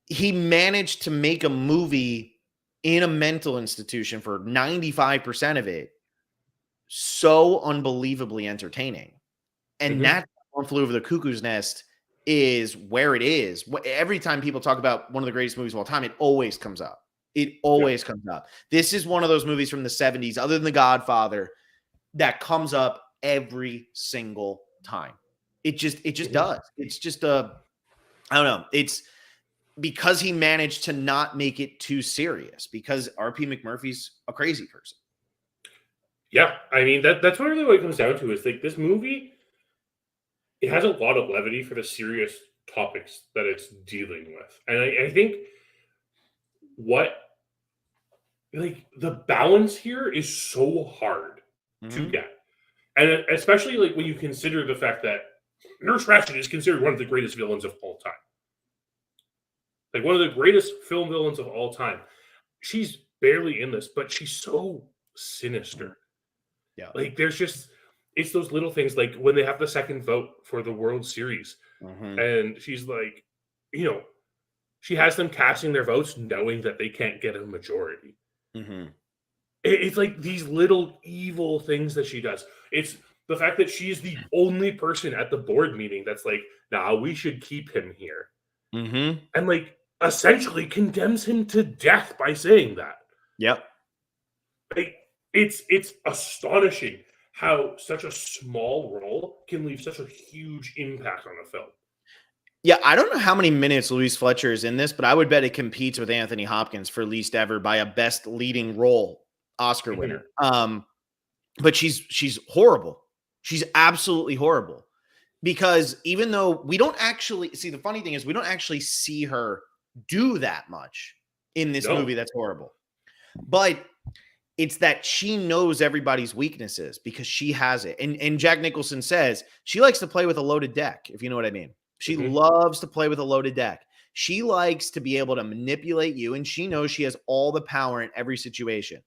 Speaker 1: he managed to make a movie in a mental institution for 95% of it so unbelievably entertaining. And that's One Flew Over the Cuckoo's Nest is where it is. Every time people talk about one of the greatest movies of all time, it always comes up. It always comes up. This is one of those movies from the 70s, other than The Godfather, that comes up every single time. It just does. It's just I don't know. It's because he managed to not make it too serious, because R.P. McMurphy's a crazy person.
Speaker 2: Yeah, I mean, that's what really what it comes down to is, like, this movie, it has a lot of levity for the serious topics that it's dealing with. And I think the balance here is so hard to get. And especially, like, when you consider the fact that Nurse Ratched is considered one of the greatest villains of all time. Like, one of the greatest film villains of all time. She's barely in this, but she's so sinister.
Speaker 1: Yeah.
Speaker 2: Like, it's those little things, like when they have the second vote for the World Series. And she's like, she has them casting their votes knowing that they can't get a majority. It's like these little evil things that she does. It's the fact that she's the only person at the board meeting that's like, nah, we should keep him here. And, like, essentially condemns him to death by saying that.
Speaker 1: Yep.
Speaker 2: Like, it's astonishing how such a small role can leave such a huge impact on a film.
Speaker 1: Yeah, I don't know how many minutes Louise Fletcher is in this, but I would bet it competes with Anthony Hopkins for least ever by a best leading role Oscar winner. But she's horrible. She's absolutely horrible. Because even though we don't actually see, the funny thing is we don't actually see her do that much in this movie that's horrible. But it's that she knows everybody's weaknesses because she has it. And Jack Nicholson says she likes to play with a loaded deck, if you know what I mean. She loves to play with a loaded deck. She likes to be able to manipulate you, and she knows she has all the power in every situation.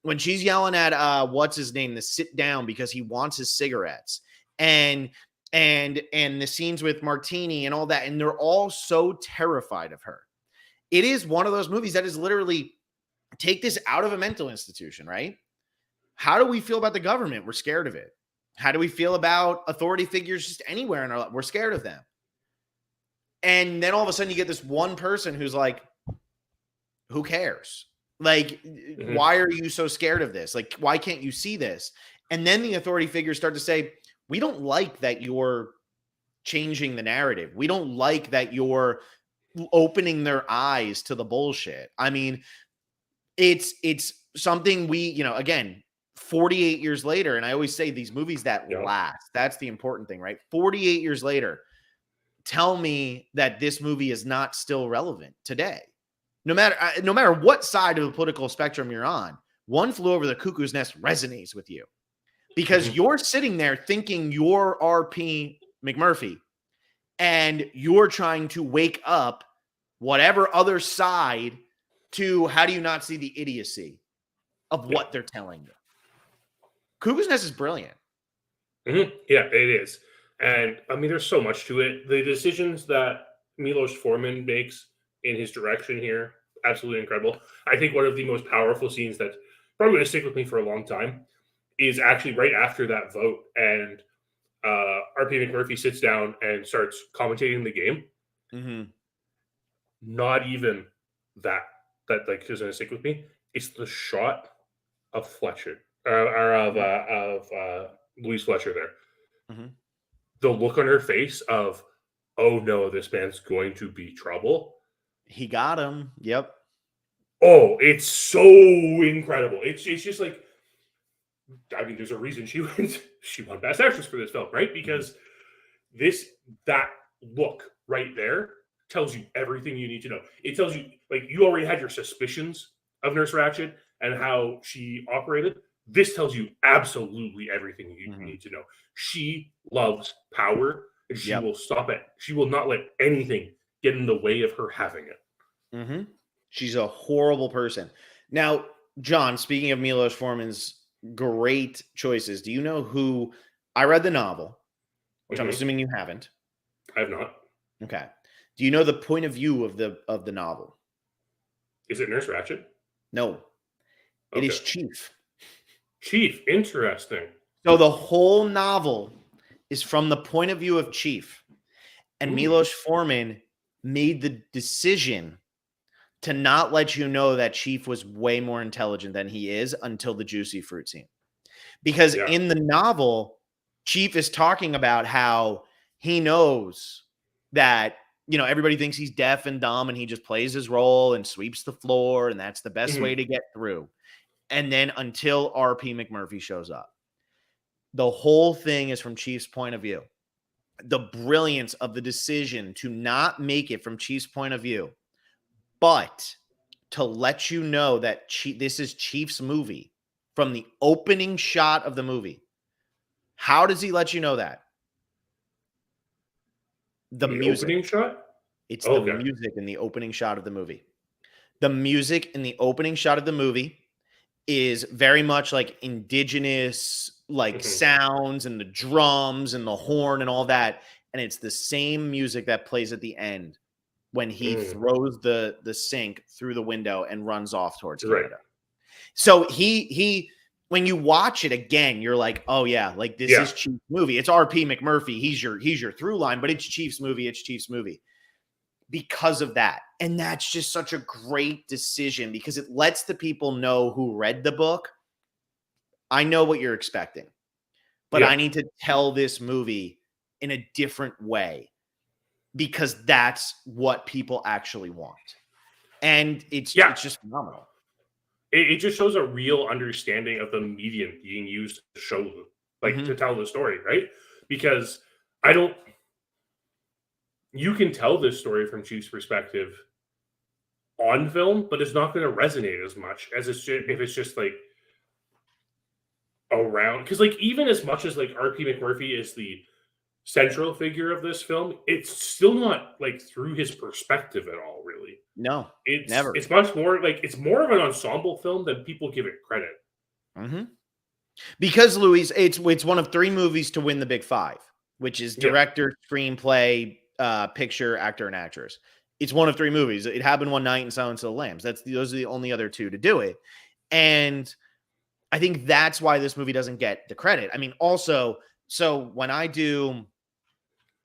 Speaker 1: When she's yelling at what's his name to sit down because he wants his cigarettes, and the scenes with Martini and all that, and they're all so terrified of her. It is one of those movies that is literally take this out of a mental institution, right? How do we feel about the government? We're scared of it. How do we feel about authority figures just anywhere in our life? We're scared of them. And then all of a sudden you get this one person who's like, who cares? Like, why are you so scared of this? Like, why can't you see this? And then the authority figures start to say, we don't like that you're changing the narrative. We don't like that you're opening their eyes to the bullshit. I mean, it's something we, again, 48 years later, and I always say these movies that last, that's the important thing, right? 48 years later, tell me that this movie is not still relevant today. No matter what side of the political spectrum you're on, One Flew Over the Cuckoo's Nest resonates with you because you're sitting there thinking you're R.P. McMurphy and you're trying to wake up whatever other side to how do you not see the idiocy of what they're telling you. Cuckoo's Nest is brilliant.
Speaker 2: Yeah, it is. And I mean, there's so much to it. The decisions that Milos Forman makes in his direction here, absolutely incredible. I think one of the most powerful scenes that's probably going to stick with me for a long time is actually right after that vote, and RP McMurphy sits down and starts commentating the game.
Speaker 1: Mm-hmm.
Speaker 2: Not even that like is going to stick with me. It's the shot of Fletcher or of Louise Fletcher there.
Speaker 1: Mm-hmm.
Speaker 2: The look on her face of, oh no, this man's going to be trouble.
Speaker 1: He got him. Yep.
Speaker 2: Oh, it's so incredible. It's just like, I mean, there's a reason she won Best Actress for this film, right? Because that look right there tells you everything you need to know. It tells you, like, you already had your suspicions of Nurse Ratched and how she operated. This tells you absolutely everything you need to know. She loves power, and she will stop it. She will not let anything get in the way of her having it.
Speaker 1: Mm-hmm. She's a horrible person. Now, John, speaking of Milos Forman's great choices, do you know who? I read the novel, which I'm assuming you haven't.
Speaker 2: I have not.
Speaker 1: Okay. Do you know the point of view of the novel?
Speaker 2: Is it Nurse Ratched?
Speaker 1: No. It is Chief.
Speaker 2: Chief, interesting.
Speaker 1: So the whole novel is from the point of view of Chief. And Milos Forman made the decision to not let you know that Chief was way more intelligent than he is until the juicy fruit scene. Because in the novel, Chief is talking about how he knows that, you know, everybody thinks he's deaf and dumb and he just plays his role and sweeps the floor and that's the best way to get through. And then until RP McMurphy shows up. The whole thing is from Chief's point of view. The brilliance of the decision to not make it from Chief's point of view, but to let you know that this is Chief's movie from the opening shot of the movie. How does he let you know that? The music.
Speaker 2: Opening shot?
Speaker 1: It's the music in the opening shot of the movie. The music in the opening shot of the movie is very much like indigenous, like sounds and the drums and the horn and all that. And it's the same music that plays at the end when he throws the sink through the window and runs off towards Canada. Right. So he when you watch it again, you're like, oh yeah, like this is Chief's movie. It's RP McMurphy. He's your through line, but it's Chief's movie. It's Chief's movie because of that. And that's just such a great decision because it lets the people know who read the book. I know what you're expecting, but I need to tell this movie in a different way because that's what people actually want. And it's just phenomenal.
Speaker 2: It just shows a real understanding of the medium being used to show, like, to tell the story, right? Because you can tell this story from Chief's perspective on film, but it's not going to resonate as much as if it's just like around. Because, like, even as much as like RP McMurphy is the central figure of this film, it's still not like through his perspective at all, really.
Speaker 1: No,
Speaker 2: it's
Speaker 1: never.
Speaker 2: It's much more like it's more of an ensemble film than people give it credit.
Speaker 1: Because Louise, it's one of 3 movies to win the Big Five, which is director, screenplay, picture, actor, and actress. It's one of 3 movies. It Happened One Night and Silence of the Lambs. Those are the only other 2 to do it. And I think that's why this movie doesn't get the credit. I mean, also, so when I do,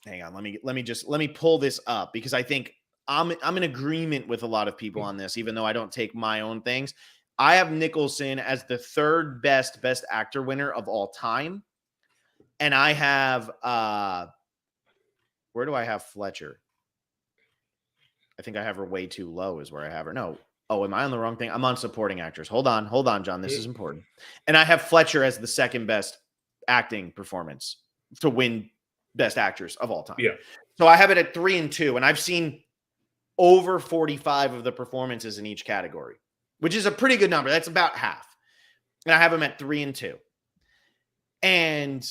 Speaker 1: hang on, let me pull this up because I think I'm in agreement with a lot of people on this, even though I don't take my own things. I have Nicholson as the 3rd best actor winner of all time. And I have, where do I have Fletcher? I think I have her way too low is where I have her. No. Oh, am I on the wrong thing? I'm on supporting actors. Hold on, John. This is important. And I have Fletcher as the 2nd best acting performance to win best actress of all time.
Speaker 2: Yeah.
Speaker 1: So I have it at 3 and 2, and I've seen over 45 of the performances in each category, which is a pretty good number. That's about half. And I have them at 3 and 2. And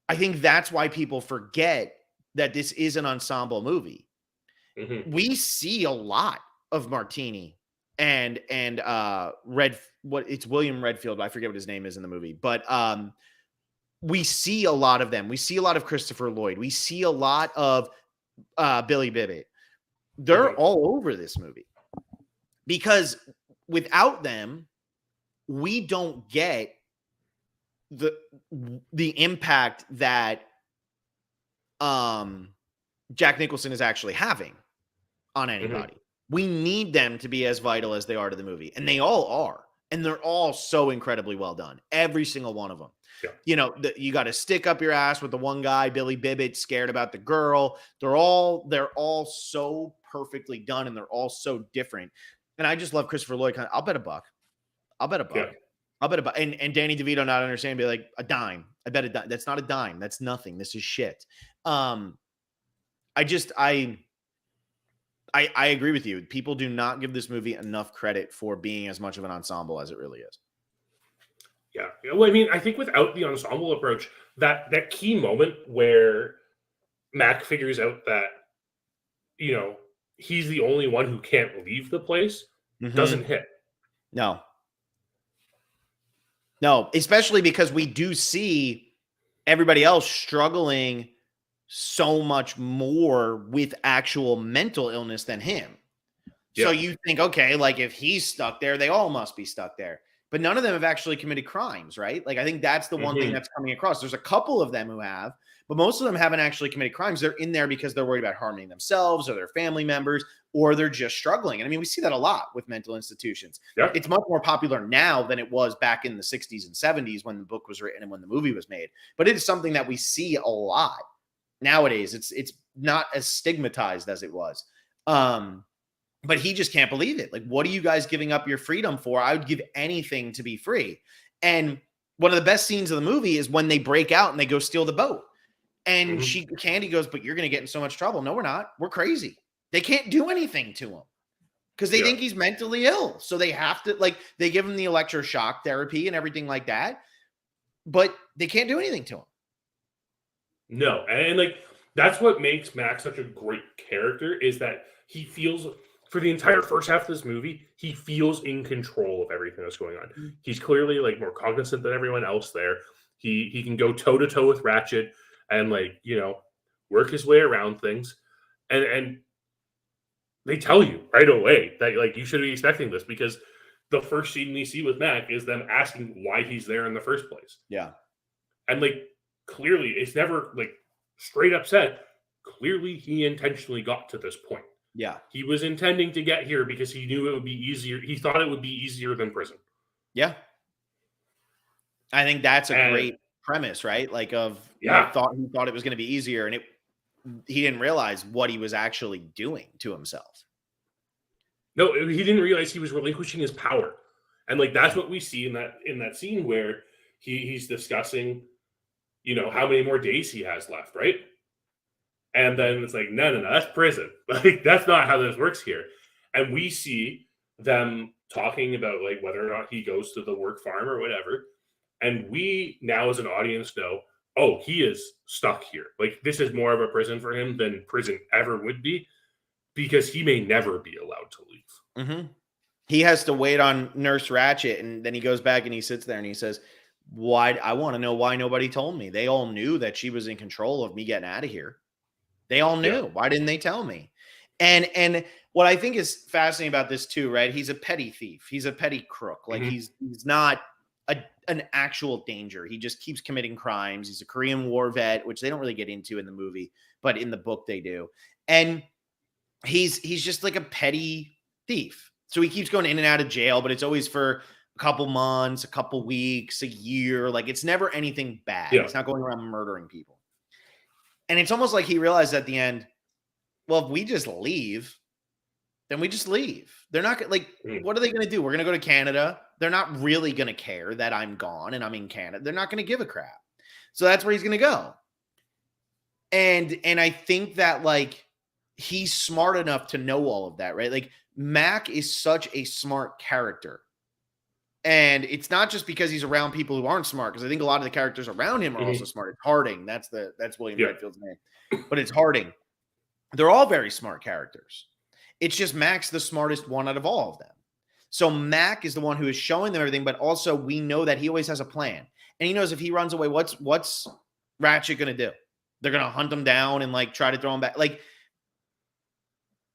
Speaker 1: I think that's why people forget that this is an ensemble movie. We see a lot of Martini and it's William Redfield. I forget what his name is in the movie, but we see a lot of them. We see a lot of Christopher Lloyd. We see a lot of Billy Bibbit. They're all over this movie because without them, we don't get the impact that Jack Nicholson is actually having on anybody. We need them to be as vital as they are to the movie, and they all are, and they're all so incredibly well done. Every single one of them.
Speaker 2: Yeah.
Speaker 1: You know, you got to stick up your ass with the one guy, Billy Bibbit, scared about the girl. They're all so perfectly done, and they're all so different. And I just love Christopher Lloyd. I'll bet a buck.
Speaker 2: Yeah.
Speaker 1: I'll bet a buck. And Danny DeVito not understanding, be like, a dime. I bet a dime. That's not a dime. That's nothing. This is shit. I agree with you. People do not give this movie enough credit for being as much of an ensemble as it really is.
Speaker 2: Yeah. Well, I mean, I think without the ensemble approach, that key moment where Mac figures out that, you know, he's the only one who can't leave the place doesn't hit.
Speaker 1: No, especially because we do see everybody else struggling so much more with actual mental illness than him. Yeah. So you think, okay, like if he's stuck there, they all must be stuck there. But none of them have actually committed crimes, right? Like I think that's the one thing that's coming across. There's a couple of them who have, but most of them haven't actually committed crimes. They're in there because they're worried about harming themselves or their family members, or they're just struggling. And I mean, we see that a lot with mental institutions. Yeah. It's much more popular now than it was back in the 60s and 70s when the book was written and when the movie was made. But it is something that we see a lot nowadays. It's not as stigmatized as it was. But he just can't believe it. Like, what are you guys giving up your freedom for? I would give anything to be free. And one of the best scenes of the movie is when they break out and they go steal the boat. And Candy goes, but you're going to get in so much trouble. No, we're not. We're crazy. They can't do anything to him because they think he's mentally ill. So they have to, like, they give him the electroshock therapy and everything like that, but they can't do anything to him.
Speaker 2: No. And like, that's what makes Max such a great character, is that he feels, for the entire first half of this movie, he feels in control of everything that's going on. He's clearly like more cognizant than everyone else there. He can go toe to toe with Ratchet and, like, you know, work his way around things. And they tell you right away that, like, you should be expecting this, because the first scene we see with Mac is them asking why he's there in the first place.
Speaker 1: Yeah.
Speaker 2: And, like, clearly it's never, like, straight up said. Clearly he intentionally got to this point.
Speaker 1: Yeah.
Speaker 2: He was intending to get here because he knew it would be easier. He thought it would be easier than prison.
Speaker 1: Yeah. I think that's a great premise, right? Like, he thought it was going to be easier, and he didn't realize what he was actually doing to himself.
Speaker 2: No, he didn't realize he was relinquishing his power. And, like, that's what we see in that scene where he's discussing, you know, how many more days he has left, right? And then it's like, no, that's prison. Like, that's not how this works here. And we see them talking about, like, whether or not he goes to the work farm or whatever. And we now as an audience know, oh, he is stuck here. Like, this is more of a prison for him than prison ever would be, because he may never be allowed to leave.
Speaker 1: He has to wait on Nurse Ratchet, and then he goes back and he sits there and he says, why? I want to know why nobody told me. They all knew that she was in control of me getting out of here. They all knew. Yeah. Why didn't they tell me? And what I think is fascinating about this too, right? He's a petty thief. He's a petty crook. Like, he's not an actual danger. He just keeps committing crimes. He's a Korean War vet, which they don't really get into in the movie, but in the book they do. And he's just like a petty thief. So he keeps going in and out of jail, but it's always for a couple months, a couple weeks, a year. Like, it's never anything bad. Yeah. It's not going around murdering people. And it's almost like he realized at the end, well, if we just leave, then we just leave. They're not like, what are they going to do? We're going to go to Canada. They're not really going to care that I'm gone and I'm in Canada. They're not going to give a crap. So that's where he's going to go. And I think that, like, he's smart enough to know all of that, right? Like, Mac is such a smart character. And it's not just because he's around people who aren't smart, because I think a lot of the characters around him are also smart. It's Harding. That's William Redfield's name. But it's Harding. They're all very smart characters. It's just Mac's the smartest one out of all of them. So Mac is the one who is showing them everything, but also we know that he always has a plan. And he knows if he runs away, what's Ratchet going to do? They're going to hunt him down and like try to throw him back. Like,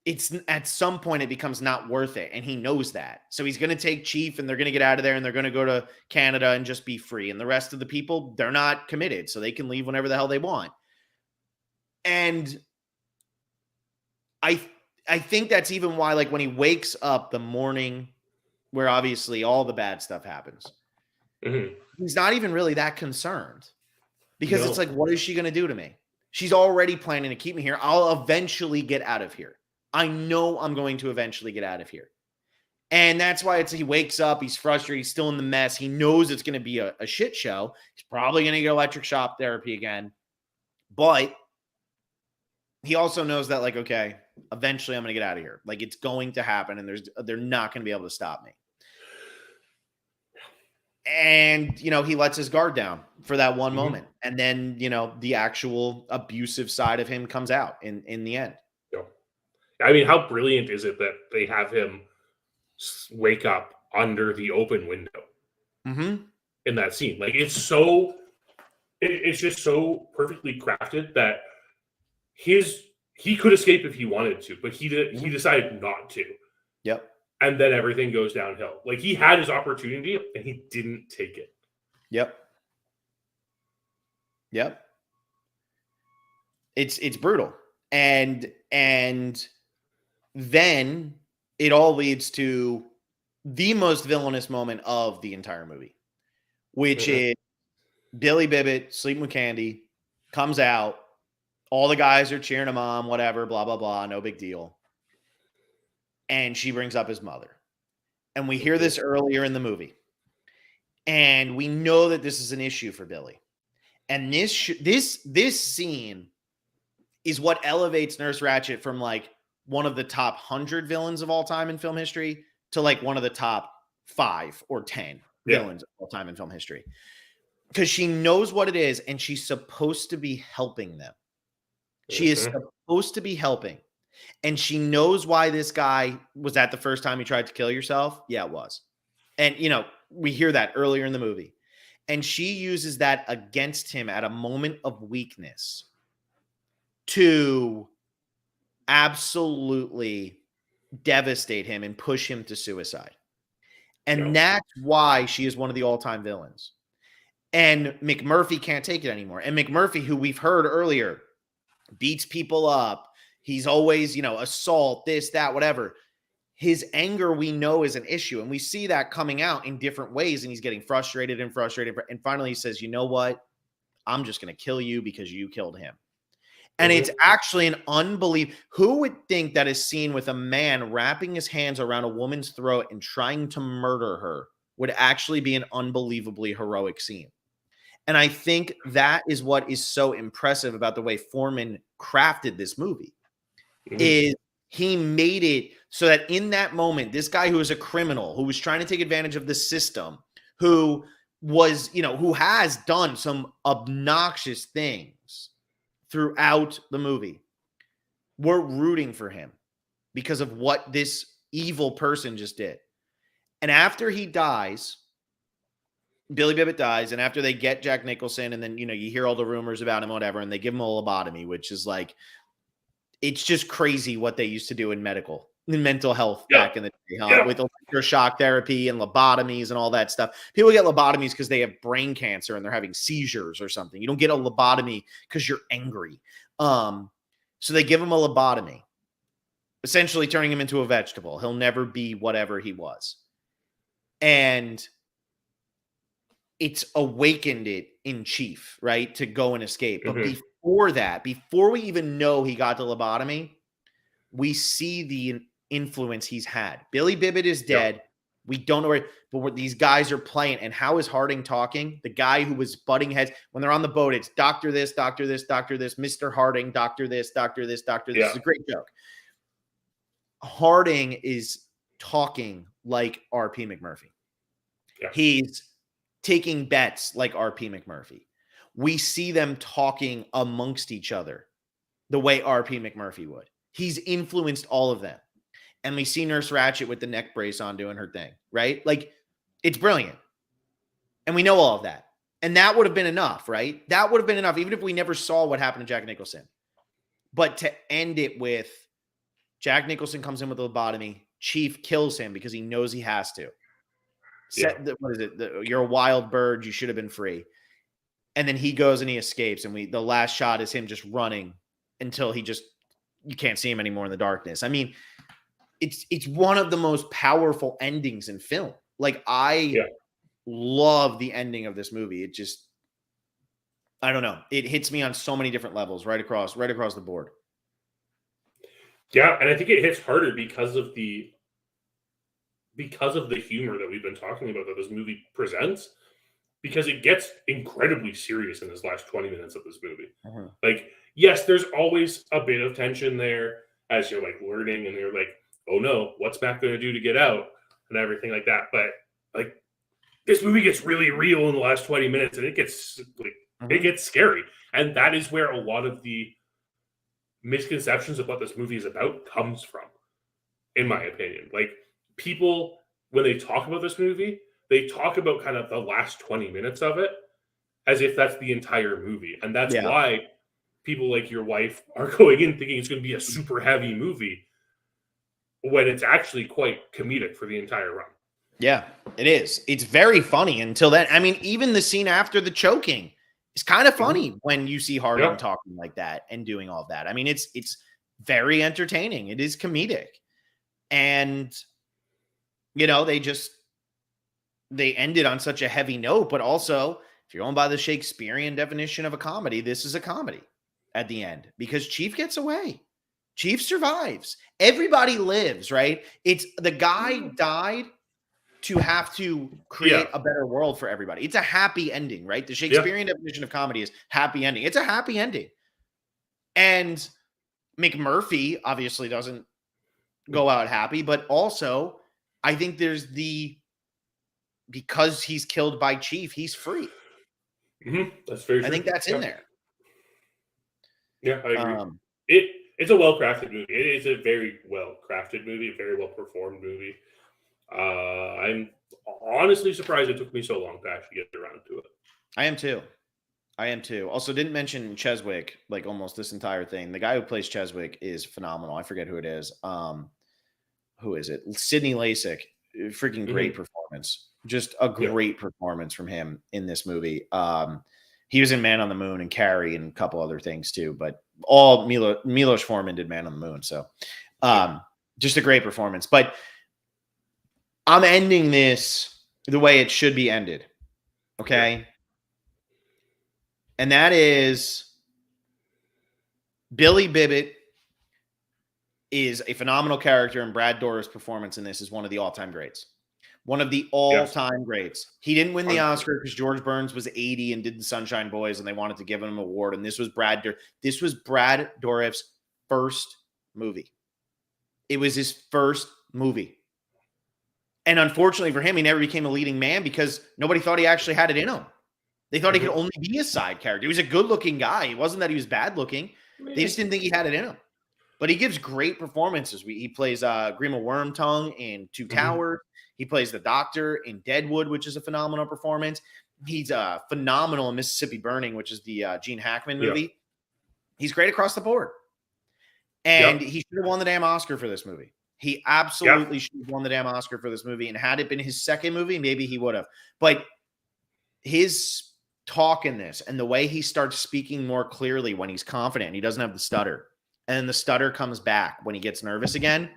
Speaker 1: it's at some point it becomes not worth it. And he knows that. So he's going to take Chief and they're going to get out of there and they're going to go to Canada and just be free. And the rest of the people, they're not committed. So they can leave whenever the hell they want. And I think that's even why, like, when he wakes up the morning where obviously all the bad stuff happens, he's not even really that concerned because it's like, what is she going to do to me? She's already planning to keep me here. I'll eventually get out of here. I know I'm going to eventually get out of here. And that's why he wakes up, he's frustrated, he's still in the mess. He knows it's going to be a shit show. He's probably going to get electric shock therapy again. But he also knows that, like, okay, eventually I'm going to get out of here. Like, it's going to happen and they're not going to be able to stop me. And, you know, he lets his guard down for that one moment. And then, you know, the actual abusive side of him comes out in the end.
Speaker 2: I mean, how brilliant is it that they have him wake up under the open window in that scene? Like, it's just so perfectly crafted that he could escape if he wanted to, but he decided not to.
Speaker 1: Yep. And
Speaker 2: then everything goes downhill. Like, he had his opportunity and he didn't take it.
Speaker 1: Yep. It's brutal. And then it all leads to the most villainous moment of the entire movie, which is Billy Bibbit, sleeping with Candy, comes out. All the guys are cheering him on, whatever, blah, blah, blah, no big deal. And she brings up his mother. And we hear this earlier in the movie. And we know that this is an issue for Billy. And this scene is what elevates Nurse Ratched from, like, one of the top 100 villains of all time in film history to, like, one of the top 5 or 10 villains of all time in film history. Because she knows what it is, and she's supposed to be helping them. She is supposed to be helping. And she knows why this guy was that the first time you tried to kill yourself. Yeah, it was. And, you know, we hear that earlier in the movie. And she uses that against him at a moment of weakness to absolutely devastate him and push him to suicide. And that's why she is one of the all-time villains. And McMurphy can't take it anymore. And McMurphy, who we've heard earlier, beats people up. He's always, you know, assault, this, that, whatever. His anger, we know, is an issue. And we see that coming out in different ways. And he's getting frustrated. And finally he says, you know what? I'm just going to kill you because you killed him. And it's actually an unbelievable. Who would think that a scene with a man wrapping his hands around a woman's throat and trying to murder her would actually be an unbelievably heroic scene? And I think that is what is so impressive about the way Foreman crafted this movie. Is he made it so that in that moment, this guy who is a criminal, who was trying to take advantage of the system, who was, you know, who has done some obnoxious things throughout the movie, we're rooting for him because of what this evil person just did. And after he dies, Billy Bibbit dies, and after they get Jack Nicholson, and then, you know, you hear all the rumors about him, whatever, and they give him a lobotomy, which is like, it's just crazy what they used to do in mental health back in the day, with electroshock therapy and lobotomies and all that stuff. People get lobotomies because they have brain cancer and they're having seizures or something. You don't get a lobotomy because you're angry. So they give him a lobotomy, essentially turning him into a vegetable. He'll never be whatever he was. And it's awakened it in Chief, right, to go and escape. But before that, before we even know he got the lobotomy, we see the influence he's had. Billy Bibbit is dead. We don't know where, but what these guys are playing. And how is Harding talking? The guy who was butting heads when they're on the boat, it's doctor this, doctor this, doctor this, Mr. Harding, doctor this, doctor this, doctor this. It's a great joke. Harding is talking like R.P. McMurphy. He's taking bets like R.P. McMurphy. We see them talking amongst each other the way R.P. McMurphy would. He's influenced all of them. And we see Nurse Ratched with the neck brace on doing her thing, right? Like, it's brilliant. And we know all of that. And that would have been enough, right? That would have been enough, even if we never saw what happened to Jack Nicholson. But to end it with Jack Nicholson comes in with a lobotomy, Chief kills him because he knows he has to. What is it? You're a wild bird. You should have been free. And then he goes and he escapes. And the last shot is him just running until you can't see him anymore in the darkness. I mean, it's one of the most powerful endings in film. Like, I love the ending of this movie. It just, I don't know. It hits me on so many different levels, right across the board.
Speaker 2: Yeah, and I think it hits harder because of the humor that we've been talking about that this movie presents, because it gets incredibly serious in this last 20 minutes of this movie.
Speaker 1: Uh-huh.
Speaker 2: Like, yes, there's always a bit of tension there as you're like learning and you're like, oh no, what's Matt going to do to get out and everything like that. But like, this movie gets really real in the last 20 minutes and it gets like, it gets scary. And that is where a lot of the misconceptions of what this movie is about comes from, in my opinion. Like, people, when they talk about this movie, they talk about kind of the last 20 minutes of it as if that's the entire movie. And that's why people like your wife are going in thinking it's going to be a super heavy movie when it's actually quite comedic for the entire run.
Speaker 1: Yeah, it is. It's very funny until then. I mean, even the scene after the choking is kind of funny when you see Harding talking like that and doing all that. I mean, it's very entertaining. It is comedic. And, you know, they ended on such a heavy note, but also, if you're going by the Shakespearean definition of a comedy, this is a comedy at the end because Chief gets away. Chief survives. Everybody lives, right? It's the guy died to have to create a better world for everybody. It's a happy ending, right? The Shakespearean definition of comedy is happy ending. It's a happy ending. And McMurphy obviously doesn't go out happy, but also I think there's because he's killed by Chief, he's free.
Speaker 2: That's very true.
Speaker 1: I think that's in there.
Speaker 2: Yeah, I agree. It's a well-crafted movie. It is a very well-crafted movie, a very well-performed movie. I'm honestly surprised it took me so long to actually get around to it.
Speaker 1: I am too. Also, didn't mention Cheswick, like almost this entire thing. The guy who plays Cheswick is phenomenal. I forget who it is. Who is it? Sidney Lasik. Freaking great performance. Just a great performance from him in this movie. He was in Man on the Moon and Carrie and a couple other things too, but all Milos Forman did Man on the Moon. So just a great performance. But I'm ending this the way it should be ended. Okay. Yeah. And that is Billy Bibbit is a phenomenal character, and Brad Dourif's performance in this is one of the all-time greats. One of the all-time greats. He didn't win the Oscar because George Burns was 80 and did the Sunshine Boys, and they wanted to give him an award. And this was Brad Dourif's first movie. It was his first movie. And unfortunately for him, he never became a leading man because nobody thought he actually had it in him. They thought he could only be a side character. He was a good-looking guy. It wasn't that he was bad-looking. They just didn't think he had it in him. But he gives great performances. He plays Grima Wormtongue in Two Towers. He plays the Doctor in Deadwood, which is a phenomenal performance. He's phenomenal in Mississippi Burning, which is the Gene Hackman movie. Yeah. He's great across the board. And he should have won the damn Oscar for this movie. He absolutely should have won the damn Oscar for this movie. And had it been his second movie, maybe he would have. But his talk in this and the way he starts speaking more clearly when he's confident and he doesn't have the stutter, and the stutter comes back when he gets nervous again.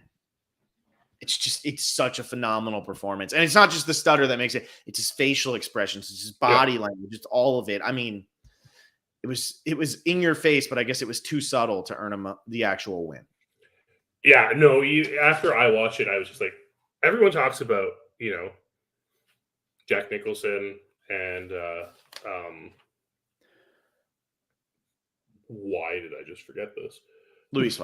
Speaker 1: It's such a phenomenal performance. And it's not just the stutter that makes it. It's his facial expressions. It's his body language. It's all of it. I mean, it was in your face, but I guess it was too subtle to earn him the actual win.
Speaker 2: Yeah, no, after I watched it, I was just like, everyone talks about, Jack Nicholson and why did I just forget this?
Speaker 1: Louise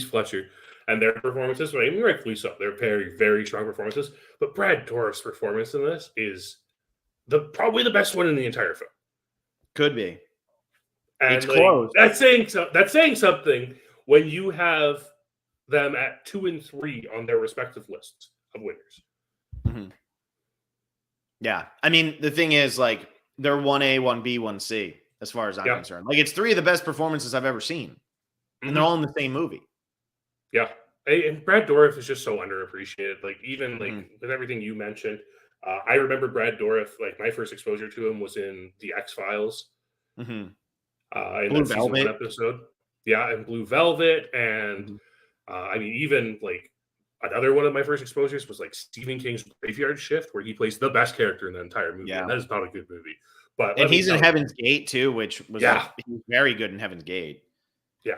Speaker 2: Fletcher and their performances. I mean, rightfully so. They're very, very strong performances. But Brad Dourif's performance in this is probably the best one in the entire film.
Speaker 1: Could be.
Speaker 2: And it's close. That's saying something when you have them at 2 and 3 on their respective lists of winners.
Speaker 1: Yeah. I mean, the thing is, like, they're 1A, 1B, 1C as far as I'm concerned. Like, it's three of the best performances I've ever seen, and they're all in the same movie.
Speaker 2: Yeah, and Brad Dourif is just so underappreciated. Like, even like with everything you mentioned, I remember Brad Dourif. Like, my first exposure to him was in the X-Files, in
Speaker 1: Blue
Speaker 2: that season 1 episode. Yeah, and Blue Velvet, and I mean, even like another one of my first exposures was like Stephen King's Graveyard Shift, where he plays the best character in the entire movie. Yeah. And that is not a good movie. But
Speaker 1: he's in Heaven's Gate too, which was he was very good in Heaven's Gate.
Speaker 2: Yeah.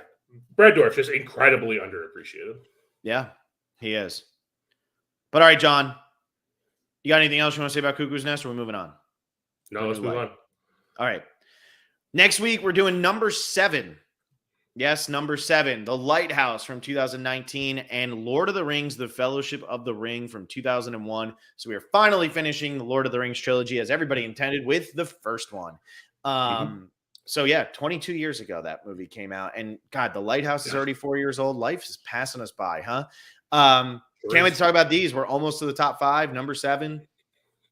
Speaker 2: Brad Dourif just incredibly underappreciated.
Speaker 1: Yeah, he is. But all right, John, you got anything else you want to say about Cuckoo's Nest, or are we moving on?
Speaker 2: No, let's move on.
Speaker 1: All right. Next week, we're doing number 7. Yes, number 7, The Lighthouse from 2019, and Lord of the Rings, The Fellowship of the Ring from 2001. So we are finally finishing the Lord of the Rings trilogy, as everybody intended, with the first one. So yeah, 22 years ago that movie came out, and God, The Lighthouse is already 4 years old. Life is passing us by, huh? Can't wait to talk about these. We're almost to the top 5, number 7.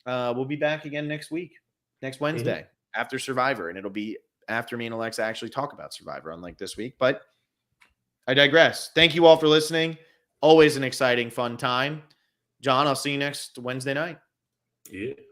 Speaker 1: We'll be back again next week, next Wednesday, after Survivor, and it'll be after me and Alexa actually talk about Survivor, unlike this week. But I digress. Thank you all for listening. Always an exciting, fun time. John, I'll see you next Wednesday night.
Speaker 2: Yeah.